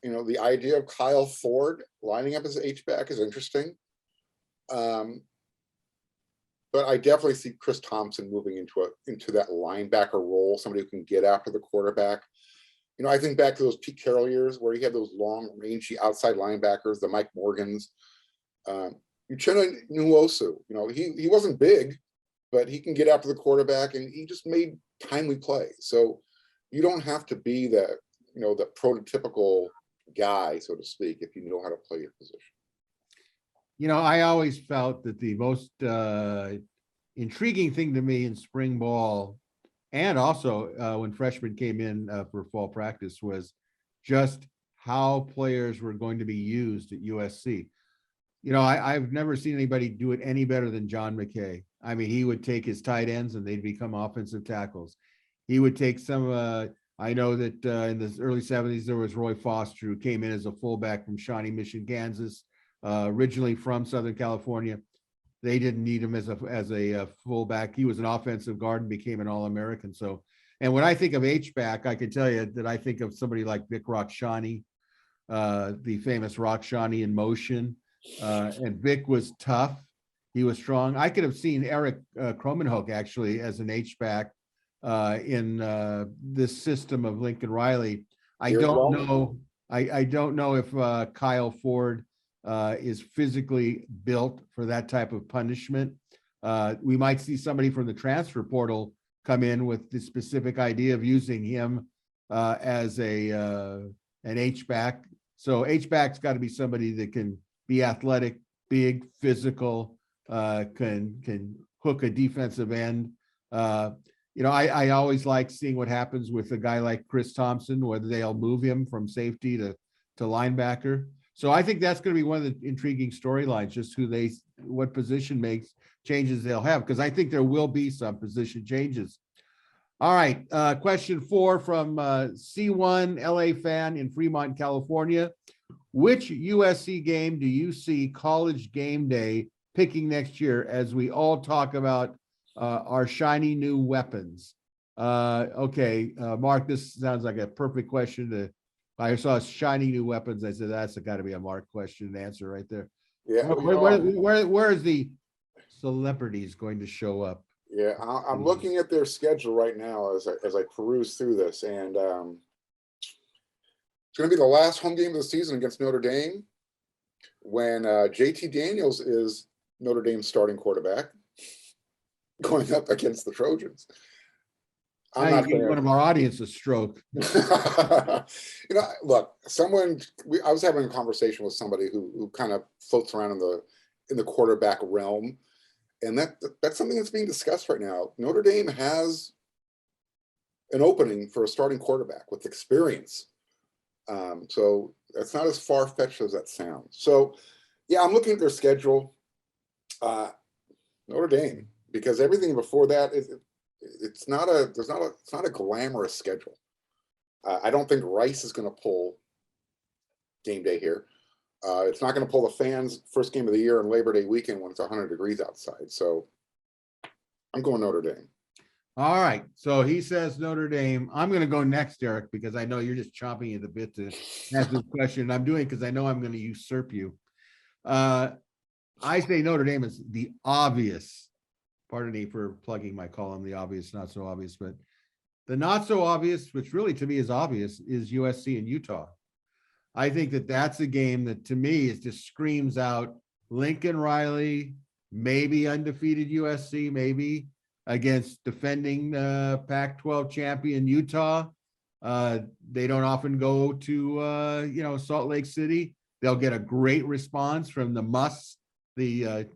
The idea of Kyle Ford lining up as H-back is interesting. But I definitely see Chris Thompson moving into that linebacker role, somebody who can get after the quarterback. I think back to those Pete Carroll years where he had those long, rangy outside linebackers, the Mike Morgans. Uchenna Nwosu, he wasn't big, but he can get after the quarterback, and he just made timely plays. So you don't have to be the prototypical guy, so to speak, if you know how to play your position. I always felt that the most intriguing thing to me in spring ball, and also when freshmen came in for fall practice, was just how players were going to be used at USC. I've never seen anybody do it any better than John McKay. I mean, he would take his tight ends and they'd become offensive tackles. He would take some, I know that in the early 70s, there was Roy Foster, who came in as a fullback from Shawnee Mission, Kansas, originally from Southern California. They didn't need him as a fullback. He was an offensive guard and became an All-American. So, and when I think of H-back, I can tell you that I think of somebody like Vic Rockshani, the famous Rockshani in motion. And Vic was tough. He was strong. I could have seen Eric Kromenhoek actually as an H-back in this system of Lincoln Riley. I don't know if Kyle Ford is physically built for that type of punishment. We might see somebody from the transfer portal come in with the specific idea of using him as an H-back. So H-back's got to be somebody that can be athletic, big, physical, can hook a defensive end. I always like seeing what happens with a guy like Chris Thompson, whether they'll move him from safety to linebacker. So I think that's going to be one of the intriguing storylines, just what position changes they'll have, because I think there will be some position changes. All right, question 4 from C1 LA fan in Fremont, California. Which USC game do you see College Game Day picking next year as we all talk about our shiny new weapons? Okay, Mark, this sounds like a perfect question. I saw shiny new weapons. I said, that's got to be a Mark question and answer right there. Yeah. Where is the celebrities going to show up? Yeah, I'm looking at their schedule right now as I peruse through this, and it's going to be the last home game of the season against Notre Dame, when JT Daniels is Notre Dame's starting quarterback going up against the Trojans. I'm not giving one of our audience a stroke. Look, I was having a conversation with somebody who kind of floats around in the quarterback realm, and that's something that's being discussed right now. Notre Dame has an opening for a starting quarterback with experience. So that's not as far-fetched as that sounds. So yeah, I'm looking at their schedule. Notre Dame, because everything before that it's not a glamorous schedule. I don't think Rice is going to pull game day here. It's not going to pull the fans first game of the year on Labor Day weekend when it's 100 degrees outside. So I'm going Notre Dame. All right. So he says Notre Dame. I'm going to go next, Eric, because I know you're just chomping at the bit to ask this question. I'm doing it because I know I'm going to usurp you. I say Notre Dame is the obvious. Pardon me for plugging my column, the obvious, not so obvious, but the not so obvious, which really to me is obvious, is USC and Utah. I think that's a game that to me just screams out Lincoln Riley, maybe undefeated USC, maybe against defending Pac-12 champion Utah. They don't often go to Salt Lake City. They'll get a great response from the Musts, the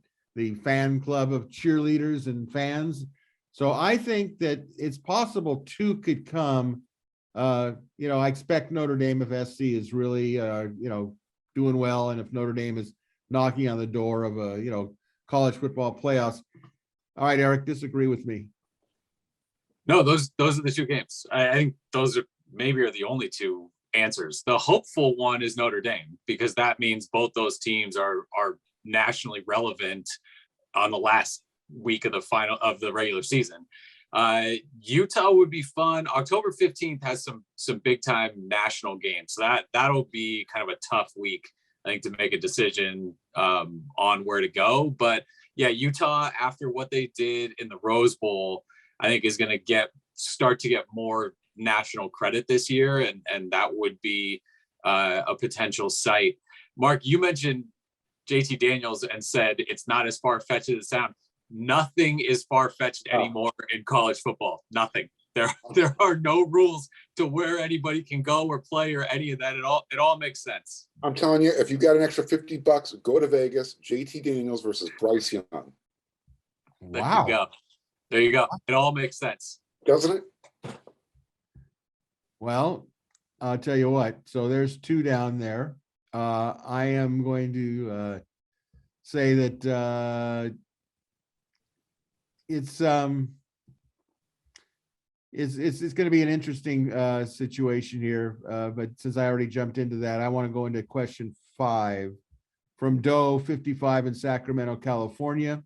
fan club of cheerleaders and fans. So I think that it's possible 2 could come. I expect Notre Dame, if SC is really doing well, and if Notre Dame is knocking on the door of college football playoffs. All right, Eric, disagree with me. No, those are the 2 games. I think those are the only 2 answers. The hopeful one is Notre Dame, because that means both those teams are nationally relevant on the last week of the regular season. Utah would be fun. October 15th has some big time national games. So that'll be kind of a tough week, I think, to make a decision on where to go. But yeah, Utah, after what they did in the Rose Bowl, I think is going to start to get more national credit this year. And that would be a potential site. Mark, you mentioned JT Daniels and said it's not as far-fetched as it sounds. Nothing is far-fetched anymore in college football. Nothing. There are no rules to where anybody can go or play or any of that at all. It all makes sense. I'm telling you, if you got an extra $50, go to Vegas. JT Daniels versus Bryce Young. There you go. There you go. It all makes sense. Doesn't it? Well, I'll tell you what. So there's two down there. I am going to say that it's going to be an interesting situation here. But since I already jumped into that, I want to go into question 5 from Doe 55 in Sacramento, California.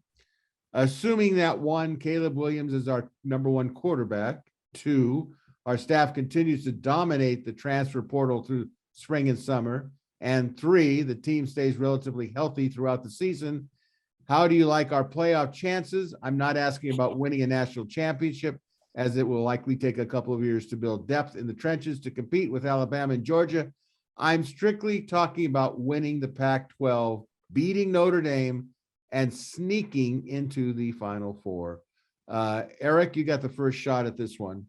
Assuming that 1, Caleb Williams is our #1 quarterback. 2, our staff continues to dominate the transfer portal through spring and summer. And 3, the team stays relatively healthy throughout the season. How do you like our playoff chances? I'm not asking about winning a national championship, as it will likely take a couple of years to build depth in the trenches to compete with Alabama and Georgia. I'm strictly talking about winning the Pac-12, beating Notre Dame, and sneaking into the Final Four. Eric, you got the first shot at this one.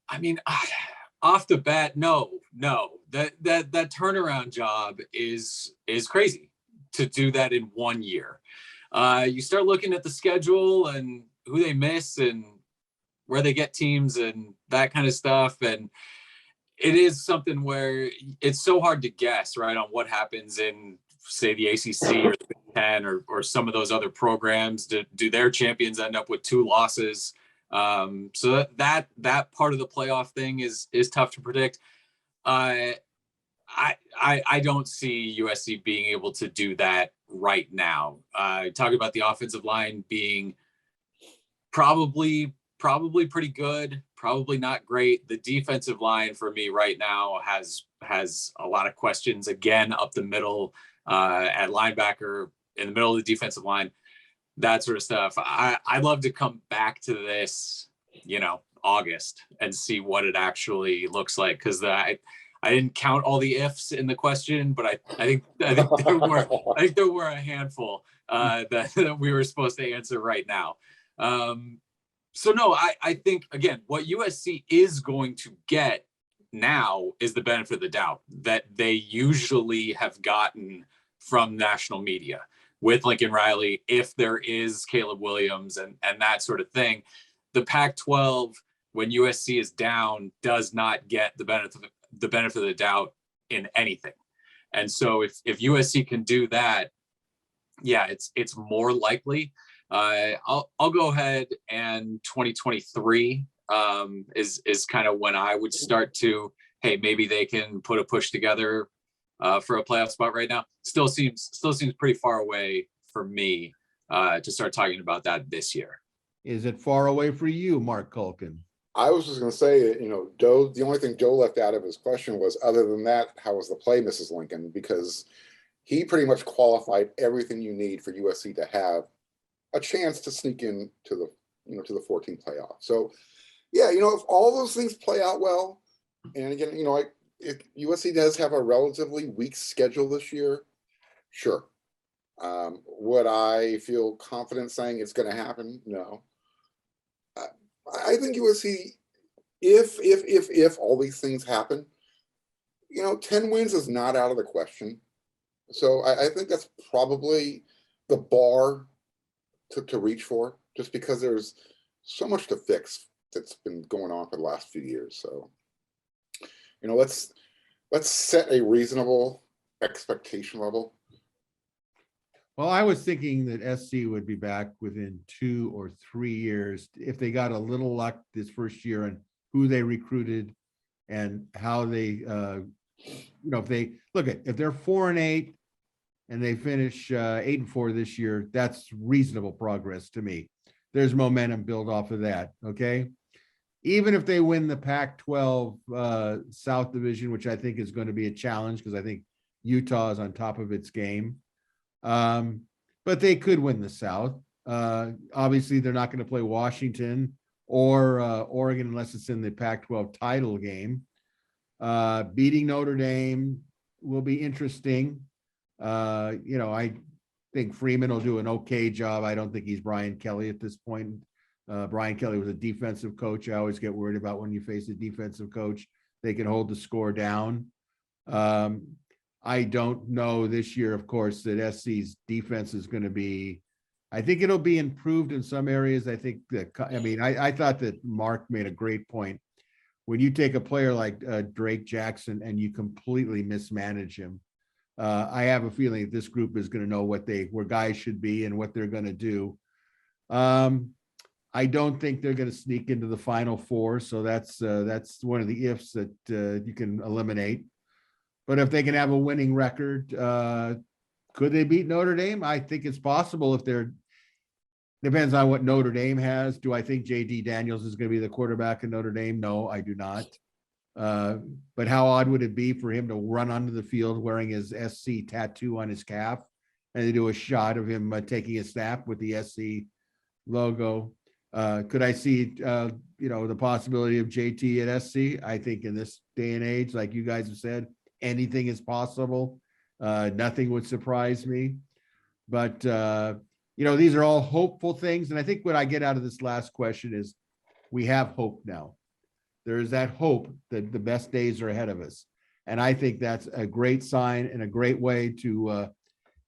I mean, off the bat, no. That turnaround job is crazy to do that in 1 year. You start looking at the schedule and who they miss and where they get teams and that kind of stuff. And it is something where it's so hard to guess, right, on what happens in, say, the ACC or the Big Ten or some of those other programs. Do their champions end up with 2 losses? So that part of the playoff thing is tough to predict. I don't see USC being able to do that right now. Talk about the offensive line being probably pretty good, probably not great. The defensive line for me right now has a lot of questions, again, up the middle, at linebacker, in the middle of the defensive line, that sort of stuff. I'd love to come back to this, August, and see what it actually looks like, because I didn't count all the ifs in the question, but I think there were a handful that we were supposed to answer right now. So no, I think, again, what USC is going to get now is the benefit of the doubt that they usually have gotten from national media with Lincoln Riley, if there is Caleb Williams and that sort of thing. The Pac-12, when USC is down, does not get the benefit of the doubt in anything. And so if USC can do that, yeah, it's more likely. I'll go ahead, and 2023 is kind of when I would start to, hey, maybe they can put a push together for a playoff spot. Right now still seems pretty far away for me to start talking about that this year. Is it far away for you, Mark Culkin? I was just going to say, Joe, the only thing Joe left out of his question was, other than that, how was the play, Mrs. Lincoln? Because he pretty much qualified everything you need for USC to have a chance to sneak in to the, to the 14 playoff. So yeah, if all those things play out well, and again, if USC does have a relatively weak schedule this year, sure. Would I feel confident saying it's going to happen? No. I think USC, if all these things happen, 10 wins is not out of the question. So I think that's probably the bar to reach for, just because there's so much to fix that's been going on for the last few years. So, let's set a reasonable expectation level. Well, I was thinking that SC would be back within 2 or 3 years if they got a little luck this first year on who they recruited and how they, if they're 4-8 and they finish 8-4 this year, that's reasonable progress to me. There's momentum built off of that. Okay. Even if they win the Pac-12 South Division, which I think is going to be a challenge because I think Utah is on top of its game. But they could win the South. Obviously, they're not going to play Washington or Oregon unless it's in the Pac-12 title game. Beating Notre Dame will be interesting. I think Freeman will do an okay job. I don't think he's Brian Kelly at this point. Brian Kelly was a defensive coach. I always get worried about when you face a defensive coach, they can hold the score down. I don't know this year, of course, that SC's defense is going to be, I think it'll be improved in some areas. I think that, I thought that Mark made a great point. When you take a player like Drake Jackson and you completely mismanage him, I have a feeling that this group is going to know where guys should be and what they're going to do. I don't think they're going to sneak into the Final Four, so that's one of the ifs that you can eliminate. But if they can have a winning record, could they beat Notre Dame? I think it's possible if they're. Depends on what Notre Dame has. Do I think J.D. Daniels is going to be the quarterback in Notre Dame? No, I do not. But how odd would it be for him to run onto the field wearing his SC tattoo on his calf and they do a shot of him taking a snap with the SC logo? Could I see, the possibility of JT at SC? I think in this day and age, like you guys have said, anything is possible. Nothing would surprise me. But, these are all hopeful things. And I think what I get out of this last question is we have hope now. There is that hope that the best days are ahead of us. And I think that's a great sign and a great way to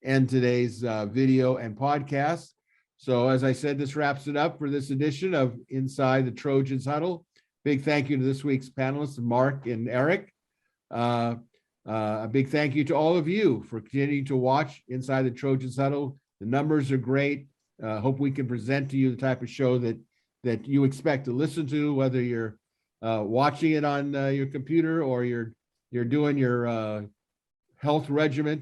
end today's video and podcast. So as I said, this wraps it up for this edition of Inside the Trojans Huddle. Big thank you to this week's panelists, Mark and Eric. A big thank you to all of you for continuing to watch Inside the Trojans Huddle. The numbers are great. Hope we can present to you the type of show that you expect to listen to, whether you're watching it on your computer or you're doing your health regimen,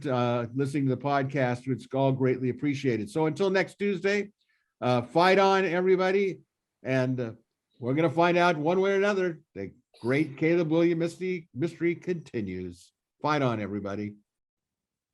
listening to the podcast. It's all greatly appreciated. So until next Tuesday, fight on, everybody. And we're going to find out one way or another. The great Caleb Williams mystery continues. Fight on, everybody.